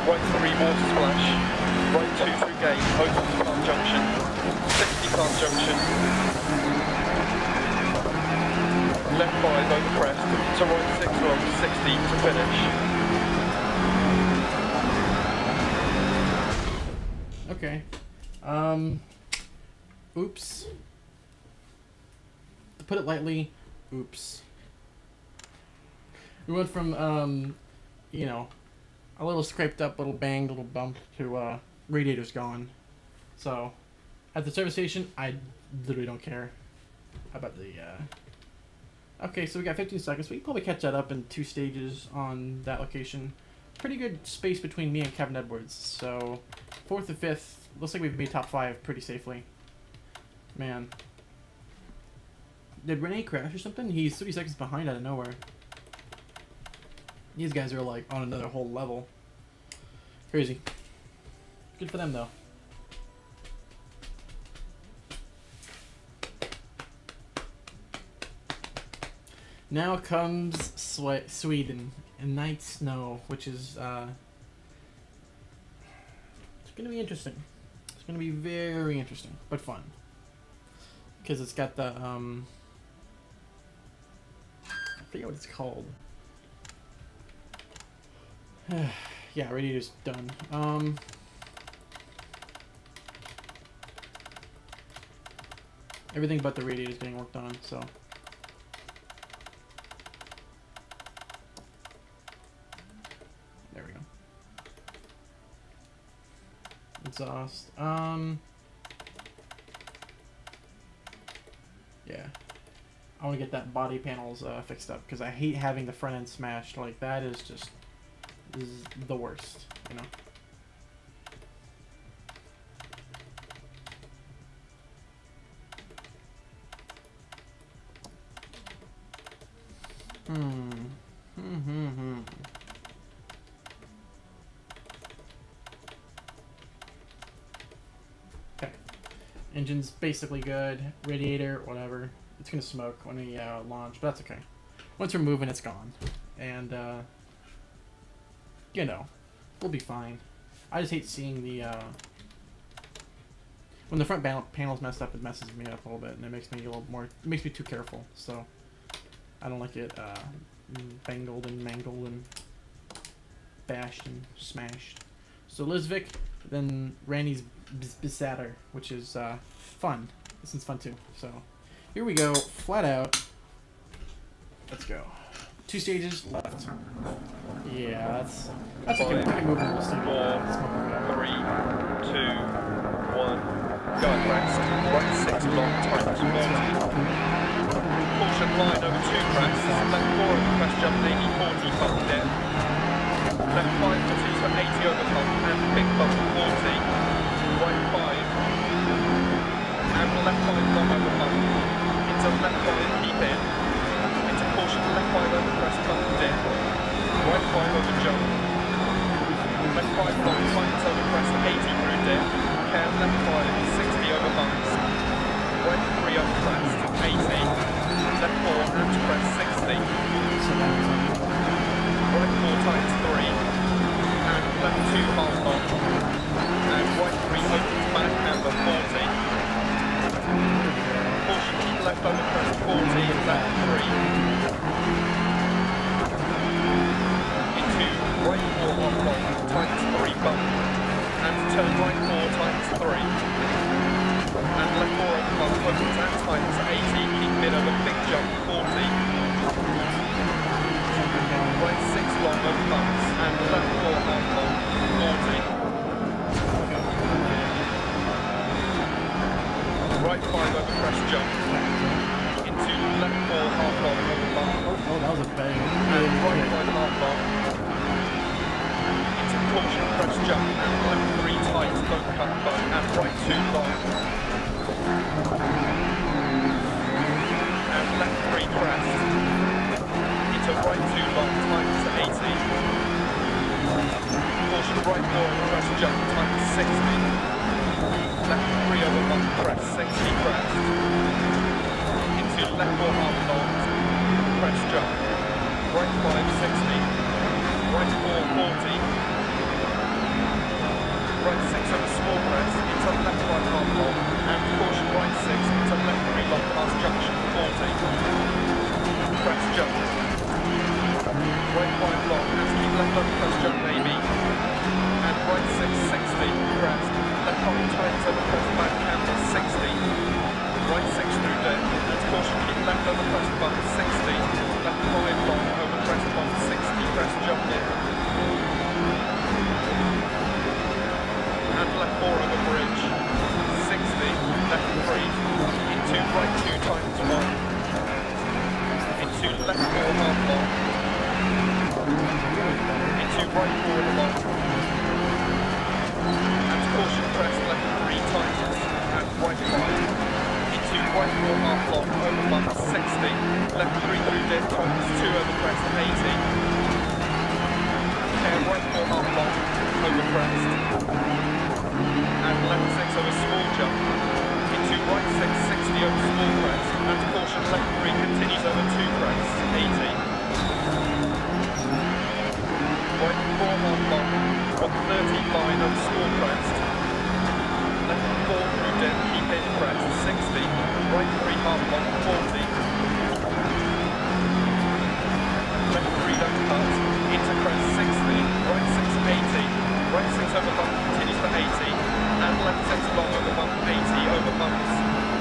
Right 3 water splash. Right 2 through gate, opens past junction. 60 past junction. Left 5 over crest, to right 6 long, 60 to finish. Okay. Oops. To put it lightly, oops. We went from, you know, a little scraped up, little banged, little bump to, radiator's gone. So, at the service station, I literally don't care about the, Okay, so we got 15 seconds. We can probably catch that up in 2 stages on that location. Pretty good space between me and Kevin Edwards. So, 4th and 5th, looks like we've made top 5 pretty safely. Man. Did Renee crash or something? He's 30 seconds behind out of nowhere. These guys are like on another whole level. Crazy. Good for them though. Now comes Sweden and night snow, which is it's gonna be interesting. It's gonna be very interesting, but fun. Because it's got the I forget what it's called. Yeah, radiator's done. Everything but the radiator's getting worked on, so. There we go. Exhaust. Yeah. I want to get that body panels fixed up because I hate having the front end smashed. Like, that is just the worst, you know. Okay. Engine's basically good. Radiator, whatever. It's gonna smoke when we launch, but that's okay. Once we're moving, it's gone. And, you know, we'll be fine. I just hate seeing the, when the front panel's messed up, it messes me up a little bit, and it makes me a little more, it makes me too careful, so I don't like it, bangled and mangled and bashed and smashed. So Lizvik, then Randy's Bisatter, which is, fun. This one's fun too. So here we go, flat out. Let's go. 2 stages left. Yeah, that's a good move. We'll see. 4, 3, 2, 1. Go at Crest. Right 6 long, tight 40. Caution line over 2 Crest. Left 4 over Crest jump, 80, 40 bump dip. Left 5 continues for 80 over bump and big bump 40. Right 5. And left 5 long over bump. Into left 5, keep in. Into caution, left 5 over Crest bump dip. Right 5 over jump. Left 5 long, tightens over Crest 80 through dip. Care left 5, 60 over bumps. Right 3 over Crest, 80. Left 4 and Crest 60. Right 4 tightens 3. And left 2 half long. And right 3 opens back camber 40. Caution keep left over Crest 40 and left 3. Into right 4 half long, tightens 3 bump. And turn right 4 tightens 3. And left 4 over bump, opens and tightens 80, keep mid over big jump 40. Right 6 long over bumps, and left 4 half long 40. Right 5 over Crest jump, into left 4 half long over bump. Oh, that was a bang. And right 5 half long. Into caution Crest jump, and left 3 tight, don't cut bump, and right 2 long. And left 3 Crest. Into right 2 long, times 80. Caution right 4 Crest jump, times 60. Left 3 over bump Crest, 60 Crest. Into left 4 half long, Crest jump. Right 5, 60. Right 4, 40. Right 6 over small Crest, into left 5 half long, and caution right 6, into left 3 long past junction 40. Crest jump. Right 5 long, and keep left over Crest jump maybe. And right 6, 60, Crest. Left 5 tightens over Crest back camber 60. Right 6 through deck, and caution keep left over Crest bump 60. Left 5 long over Crest bump 60, Crest jump in. And left 4 over bridge, 60, left 3, into right 2 times 1, into left 4 half long, into right 4 long, and caution Crest left 3 times, and right 5, into right 4 half long, over bump 60, left 3 through dip, times 2 over Crest 80, care right 4 half long, over Crest, and left 6 over small jump, into right 6, 60 over small Crest, and caution left 3 continues over 2 Crest, 80. Right 4 half long, on 30 line over small Crest, left 4 through dip, keep in Crest, 60, right 3 half long, 40. Left 3 don't cut, into Crest 60, right 6, 80. Right 6 over bump continues for 80, and left 6 long over bump 80 over bumps.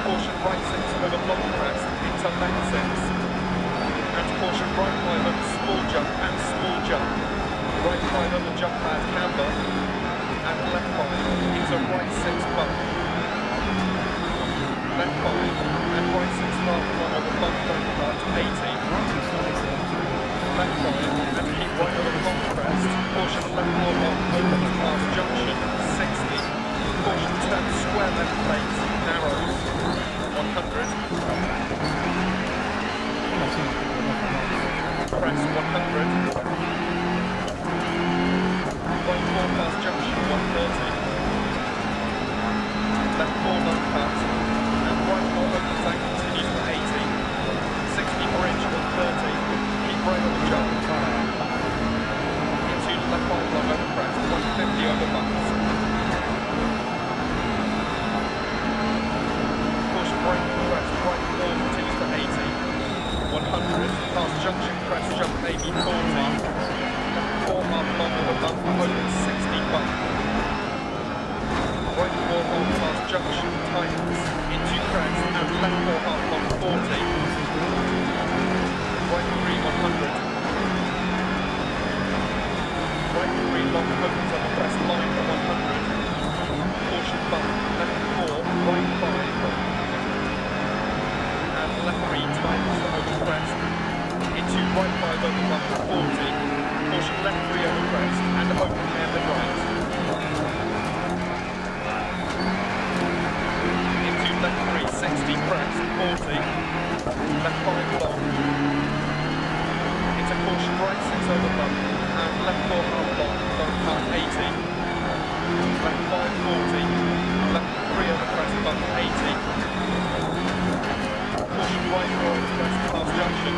Caution right 6 over long Crest into left 6. And caution right 5 over small jump and small jump. Right 5 over jump pad camber. And left 5 into right 6 bump. Left 5 and right 6 half long over bump don't cut 80. Left 5 and keep right over long Crest. Caution left 4 long opens past junction 60. Caution turn square left plate narrows 100. Crest 100. Right 4 past junction 130. Left 4 long cut and right 4 opens and continues for 80. 60 bridge 130. Right over jump, into left 5 long over Crest, 150 over bumps. Caution right Crest, right 4 continues for 80. 100, past junction Crest jump maybe 40. Right 3, 100. Right 3 long opens on the crest line for 100. Caution bump, left 4, right 5. And left 3 times over crest. Into right 5 over bump for 40. Caution left 3 over crest and open air mid right. Into left 3, 60 crest, 40. Left 5 long. Into caution right 6 over bump and left 4 half long, long cut 80. Left 5, 40. Left 3 over crest, bump 80. Caution right 4 over crest, past junction.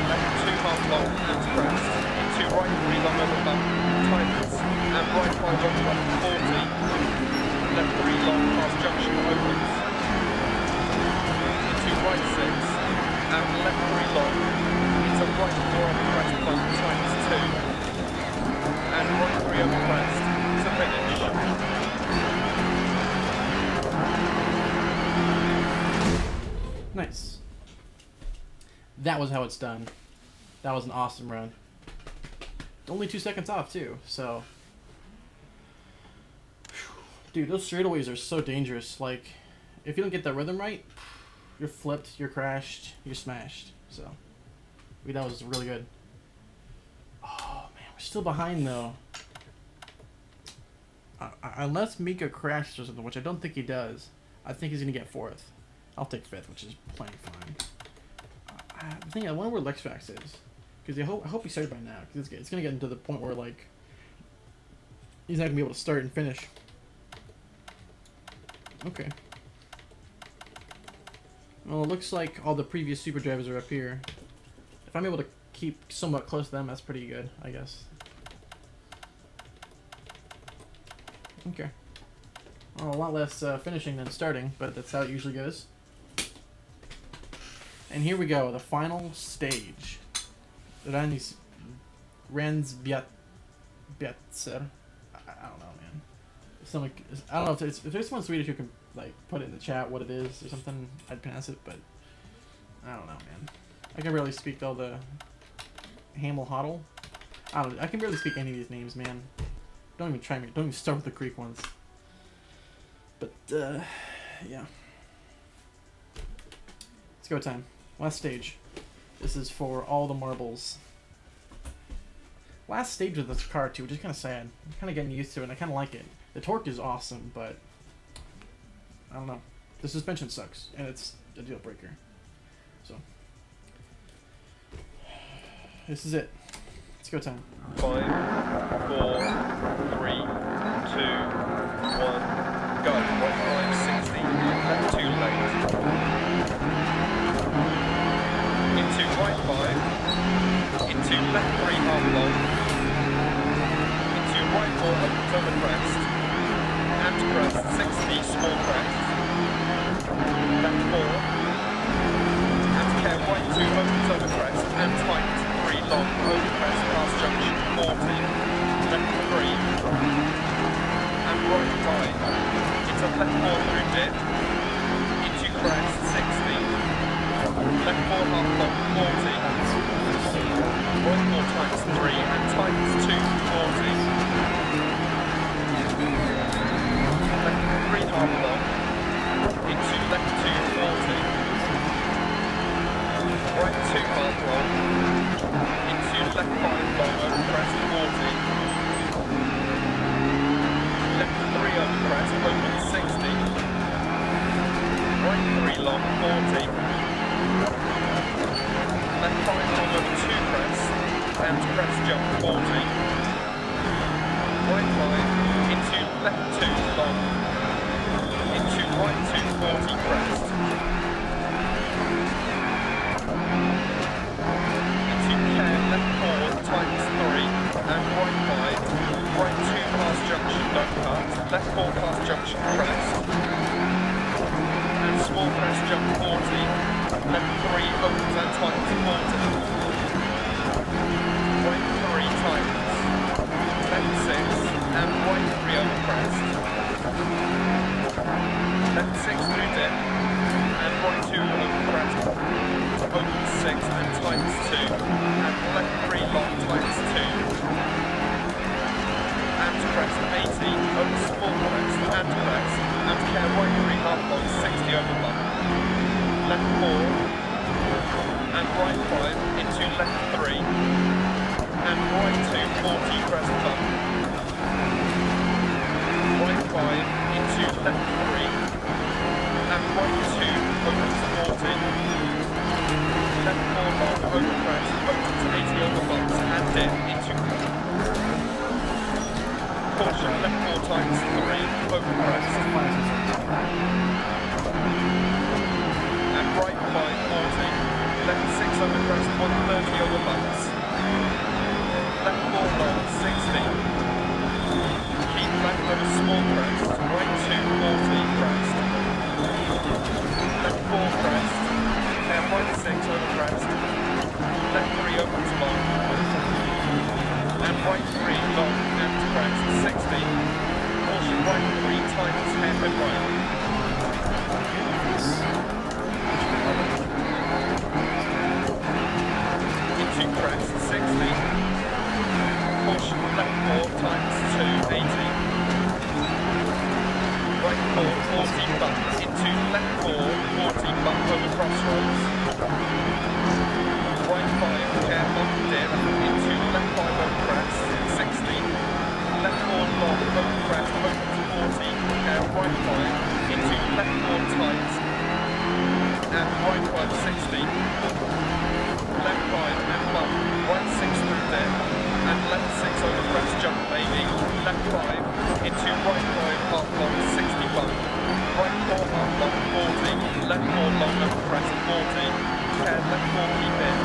Left 2 half long and crest. Into right 3 long over bump, tightens. And right 5 over bump 40. Left 3 long past junction opens. Into right 6. And left 3 long. Into right 4 over crest bump times 2. And right 3 over crest to finish. Nice. That was how it's done. That was an awesome run. Only 2 seconds off too, so. Dude, those straightaways are so dangerous. Like, if you don't get that rhythm right, you're flipped, you're crashed, you're smashed. So, that was really good. Oh man, we're still behind though. Unless Mika crashes or something, which I don't think he does, I think he's gonna get 4th. I'll take 5th, which is plenty fine. I wonder where Lexfax is, because I hope he started by now, because it's gonna get into the point where like he's not gonna be able to start and finish. Okay. Well, it looks like all the previous super drivers are up here. If I'm able to keep somewhat close to them, that's pretty good, I guess. Okay. Well, a lot less finishing than starting, but that's how it usually goes. And here we go, the final stage. Rensbjatser. I don't know, man. I don't know if there's someone Swedish who can like put it in the chat what it is or something, I'd pronounce it, but I don't know, man. I can barely speak all the Hamel Hoddle. I don't know. I can barely speak any of these names, man. Don't even try me. Don't even start with the Greek ones. But yeah. Let's go time. Last stage. This is for all the marbles. Last stage of this car too, which is kind of sad. I'm kind of getting used to it, and I kind of like it. The torque is awesome, but I don't know. The suspension sucks, and it's a deal breaker. So this is it. Let's go time. 5, 4, 3, 2, 1, go. Right 5, 60, left 2 late. Into right 5, into left 3 half long, into right 4 opens over crest, and crest 60 small crest, left 4, and care right 2 opens over crest, and tight 3 long over crest past junction 40, left 3, and right 5, into left 4 through dip, into crest 60. Left 4 half long, 40. Right 4 times 3 and times 2, 40. Left 3 half long, into left 2, 40. Right 2 half long, into left 5 long over crest, 40. Left 3 over crest, open 60. Right 3 long, 40. Left 5 long over 2 crest, and crest jump 40. Right 5, into left 2 long, into right 2, 40 crest. Into care, left 4, times 3, and right 5, right 2 past junction, don't cut, left 4 past junction, crest. And small crest jump 40. Left 3 opens and tightens 40. Right 3 tightens. Left 6 and right 3 over crest. Left 6 through dip and right 2 over crest. and right 5 into left 3, and right 2, 40 crest bump. Right 5 into left 3, and right 2 opens 40. Left 4 long over crest, opens 80 over bumps, and dip into caution, left 4 times 3 over crest. And right 5, 40. Left 6 over crest, 130 over bumps. Left 4 long, 60. Keep left over small crest, right 2, 40 crest. Left 4 crest, and right 6 over crest. Left 3 opens long. And right 3 long and crest, 60. Caution, right 3 times hairpin right. Into crest, 60. Caution, left 4 times 2, 80. Right 4, 40 bump. Into left 4, 40 bump over crossroads. Right 5, careful, dip. Into left 5 over crest, 60. Left 4 long over crest, opens 40. And right 5 into left 4 tight. And right 5, 60. Left 5 and bump. Right 6 through dip. And left 6 over crest, jump baby. Left 5 into right 5 half long, 60 bump. Right 4 half long, 40. Left 4 long over crest, 40. And left 4 keep in.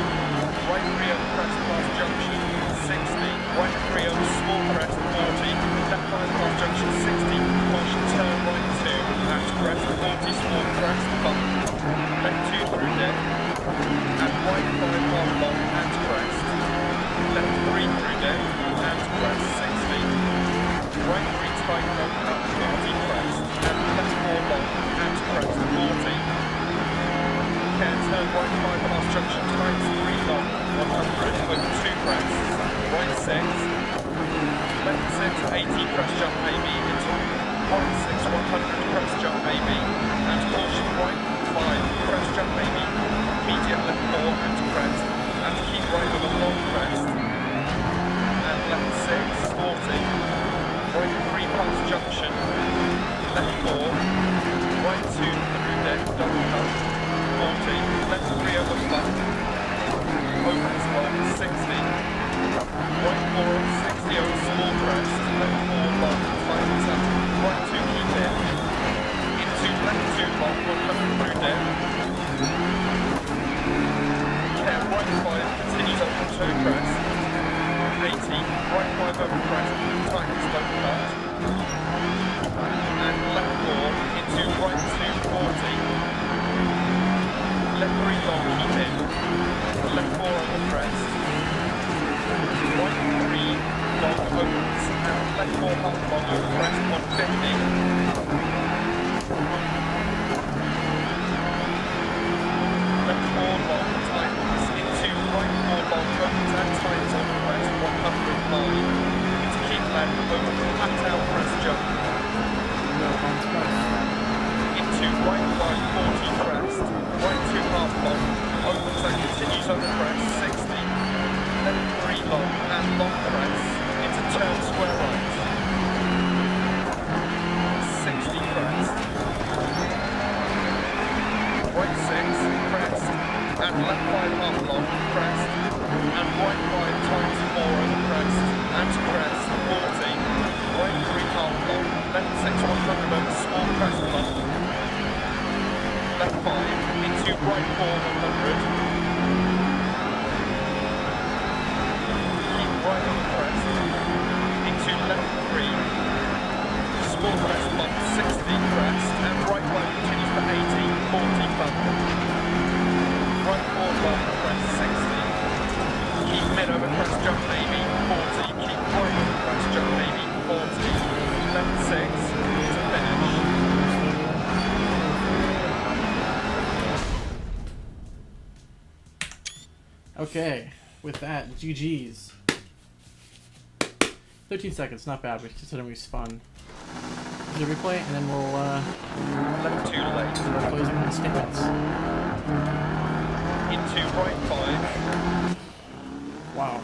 Right 3 over crest past junction, 60. Right 3 over small crest, 40. Left 5 past junction, 60. Caution, turn right 2 at crest, 40 small crest, bump. Left 2 through dip. And right 5 half long at crest. Left 3 through dip and crest, 60. Right 3 tight long up 40 crest. And left 4 long at crest, 40. Turn right 5 past junction times 3 long, 100 over 2 crests, right 6, left 6, 80 crest jump maybe, into right 6, 100 crest jump maybe, and caution right 5, crest jump maybe, medium left 4 and crest, and keep right over long crest, and left 6, 40, right 3 past junction, left 4, right 2 through deck, double cut, 40, left 3 over bump, opens long, 60, right 4 60 over small crest, left 4 long, tightens up, right 2 keep in, into left 2 long, 100 through deck, care right 5 continues open toe crest, 80, right 5 over crest, tightens double cut, and left 4 into right 2, 40, left 3 long, keep in. Left 4 on the crest. Right 3 long opens and left 4 half long over crest, 150. Left 4 long tightens into right 4 long opens and tightens on the crest, 109. Into keep left over flat out crest jump. Into right 5, 40 crest. Right 2 half long, opens and continues over crest, 60. Left 3 long and long crest, into turn square right. 60 crest. Right 6, crest, and left 5 half long, crest, and right 5 times 4 over crest, and crest, 40. Right 3 half long, left 6, 100 over small crest bump. Left 5 into right 4 100. Keep right on the crest. Into left 3. Small crest bump 60 crest and right 1 continues for 80, 40 bump. Right 4 long crest 60. Keep mid over crest jump maybe 40. Keep right over crest jump maybe 40. Left 6 to finish. Okay, with that, GG's. 13 seconds, not bad, considering we spun. The replay, and then we'll left 2 late. do our closing statements. Into right 5. Wow.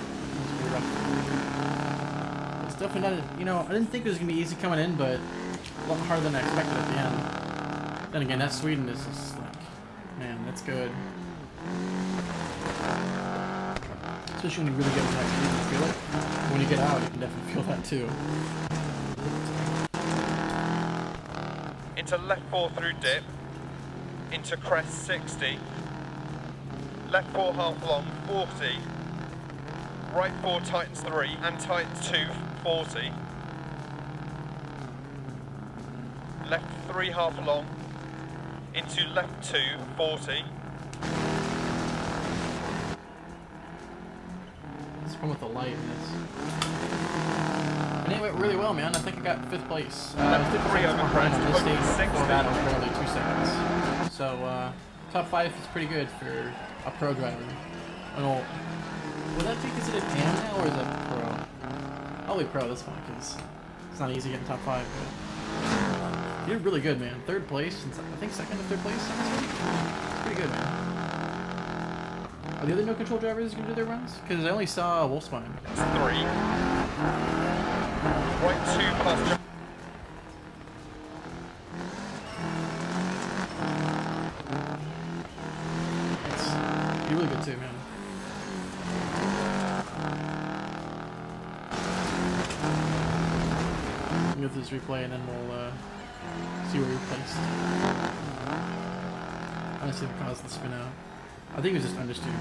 It's definitely not, you know, I didn't think it was going to be easy coming in, but a lot harder than I expected at the end. Then again, that Sweden is just like, man, that's good. Especially when you really get in that speed, you feel it. When you get out, you can definitely feel that too. Into left 4 through dip. Into crest 60. Left 4 half long 40. Right 4 tightens 3 and tightens 2 40. Left 3 half long. Into left 2 40. Come with the light in this. And it went really well, man. I think I got 5th place. Left 3 over crest, on this stage. 60. Before that, I was barely 2 seconds. So, top 5 is pretty good for a pro driver. I don't know, would that be considered AM now, or is that pro? Probably pro this one, because it's not easy getting top 5. But you did really good, man. 3rd place, I think 2nd or 3rd place. Pretty good, man. Are the other no control drivers going to do their runs? Because I only saw Wolfspine. 3. Right 2 past. You're really good too, man. We'll go through this replay and then we'll see where we placed. Honestly, what caused the spin out. I think it was just understeer.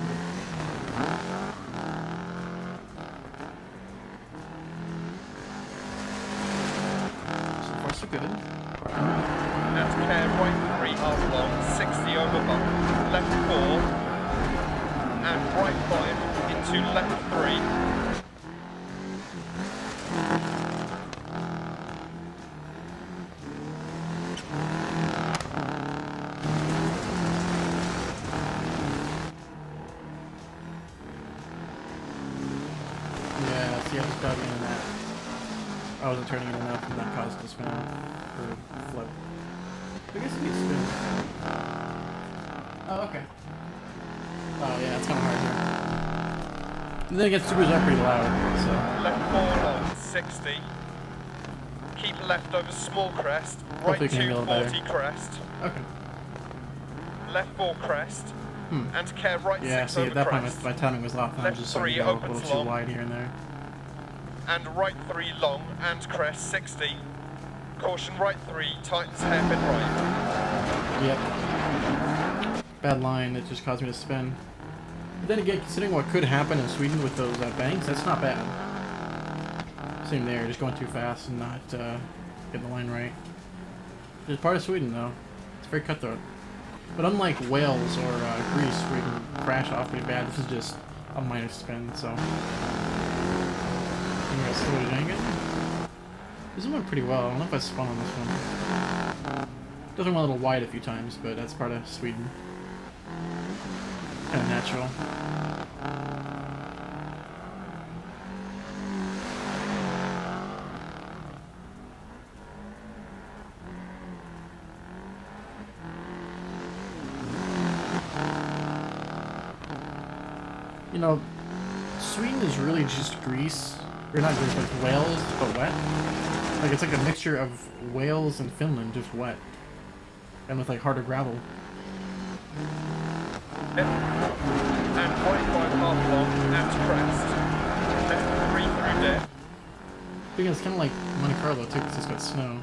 So far, so good. And care right 3 half long, 60 over bump. Left 4. And right 5 into left 3. I wasn't turning it enough and that caused it to spin out or flip. I guess it needs spin. Oh, okay. Oh yeah, it's kind of hard here. And then it gets supers up pretty loud, so. Left 4 long, 60. Keep left over small crest. Right 2 40 crest. Okay. Left 4 crest. And care right 6 yeah, see, over at that crest. point my timing was off and I was just starting to go a little too wide here and there. And right 3 long and crest 60. Caution right 3, tightens hairpin right. Yep. Bad line that just caused me to spin. But then again, considering what could happen in Sweden with those banks, that's not bad. Same there, just going too fast and not getting the line right. It's part of Sweden though. It's very cutthroat. But unlike Wales or Greece, where you can crash off pretty bad, this is just a minor spin, so. This one went pretty well. I don't know if I spun on this one. Definitely went a little wide a few times, but that's part of Sweden. Kind of natural. You know, Sweden is really just Greece. Or not Greece, but Wales, but wet. Like, it's like a mixture of Wales and Finland, just wet. And with, like, harder gravel. And right 5 half long and crest. Left 3 through dip. Because it's kind of like Monte Carlo, too, because it's got snow.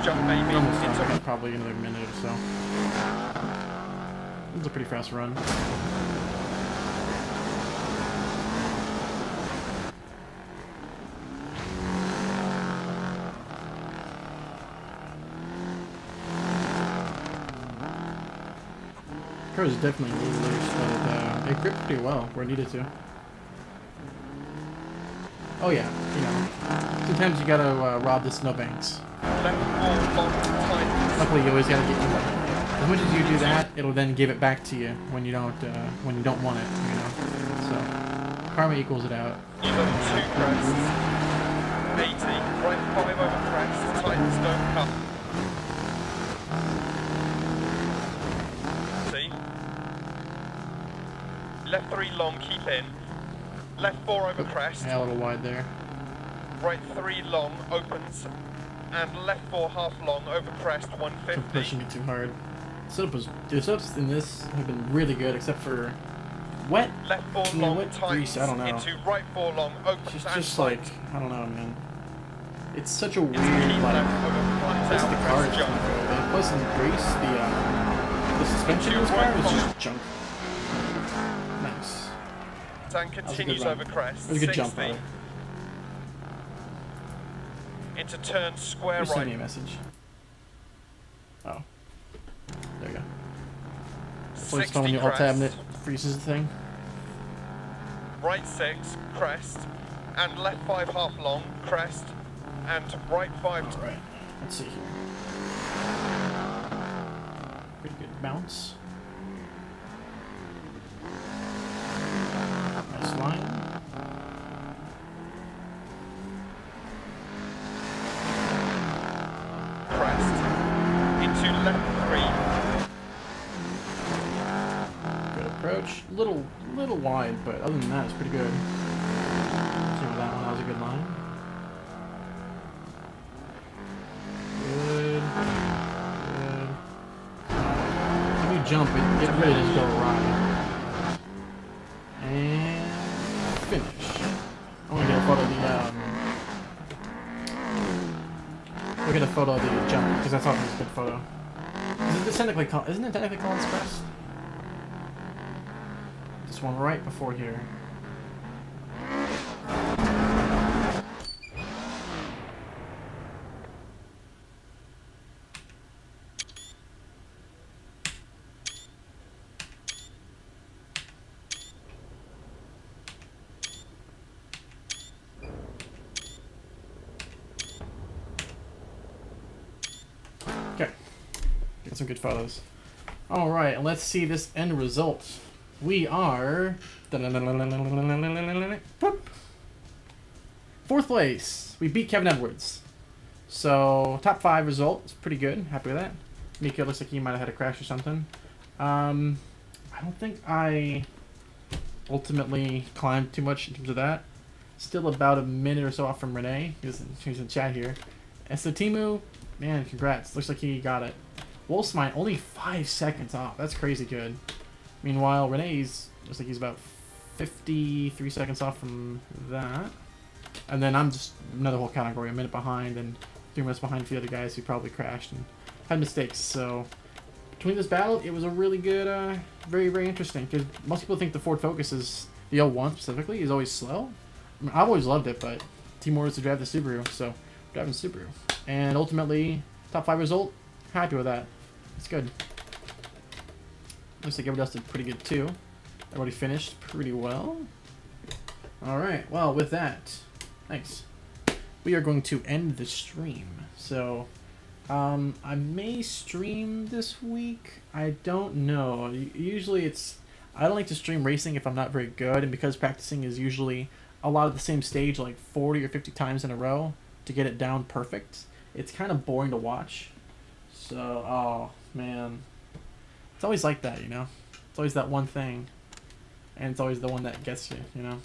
Jump maybe into probably another minute or so. It's a pretty fast run. Car is definitely a little loose, but it gripped pretty well where it needed to. Oh yeah, you know, sometimes you gotta rob the snowbanks. Luckily, you always gotta get. As much as you do that, it'll then give it back to you when you don't want it. You know, so. Karma equals it out. Use over 2 crests. 80. Right 5 over crest. Tightens, don't cut. See? Left 3 long, keep in. Left 4 over crest. Yeah, a little wide there. Right 3 long, opens. And left 4 half long, over crest, I'm 150. pushing it too hard. The setups in this have been really good, except for wet. Left 4 long, wet tightens grease, I don't know. into right 4 long, opens It's and just like, tight. I don't know, man. It's such a weird, It's keep like, left over front plus out, the car is crest jump. junk. And plus in the grease, the suspension in this car is just junk. Nice. And That was a good continues run. over crest. That was a good 60. jump, though. Into turn square You sent me a right. message. Oh. There you go. So it's 60 when you alt tab and it crest. freezes the thing. Right 6, crest. And left 5 half long, crest. And right 5. Alright. Let's see here. Pretty good bounce. Nice line. Crest. Into left 3. Good approach. Little wide, but other than that, it's pretty good. See that one, that was a good line. Good. Good. If you jump, it really does go awry. And finish. I want to get a photo of the, look at a photo of the jump, because I thought it was a good photo. Isn't it technically Collin's Crest? This one right before here. Okay. Get some good photos. Alright, and let's see this end result. We are... fourth place. We beat Kevin Edwards. So, top 5 result. It's pretty good. Happy with that. Mika looks like he might have had a crash or something. I don't think I ultimately climbed too much in terms of that. Still about a minute or so off from Renee. He's in chat here. And so Timu, man, congrats. Looks like he got it. Wolfsmine only 5 seconds off. That's crazy good. Meanwhile, Renee's looks like he's about 53 seconds off from that. And then I'm just another whole category, a minute behind and 3 minutes behind a few other guys who probably crashed and had mistakes. So between this battle, it was a really good, very, very interesting. Because most people think the Ford Focus is, the L1 specifically, is always slow. I mean, I've always loved it, but Timur is to drive the Subaru, so driving the Subaru. And ultimately, top 5 result, happy with that. It's good. Looks like everybody else did pretty good too. Everybody finished pretty well. Alright, well with that, thanks. We are going to end the stream. So, I may stream this week. I don't know. Usually I don't like to stream racing if I'm not very good, and because practicing is usually a lot of the same stage like 40 or 50 times in a row to get it down perfect, it's kind of boring to watch. So, oh man. It's always like that, you know? It's always that one thing. And it's always the one that gets you, you know?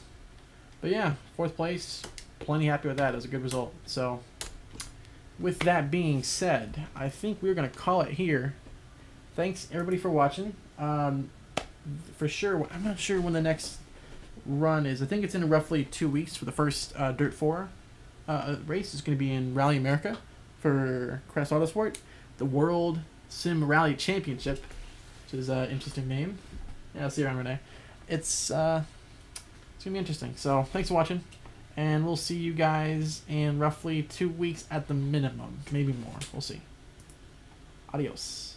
But yeah, 4th place. Plenty happy with that. It was a good result. So, with that being said, I think we're going to call it here. Thanks, everybody, for watching. For sure, I'm not sure when the next run is. I think it's in roughly 2 weeks for the first Dirt 4 race. It's going to be in Rally America for Crest Autosport. The World Sim Rally Championship, which is an interesting name. Yeah, I'll see you around, Renee. It's going to be interesting. So, thanks for watching, and we'll see you guys in roughly 2 weeks at the minimum. Maybe more. We'll see. Adios.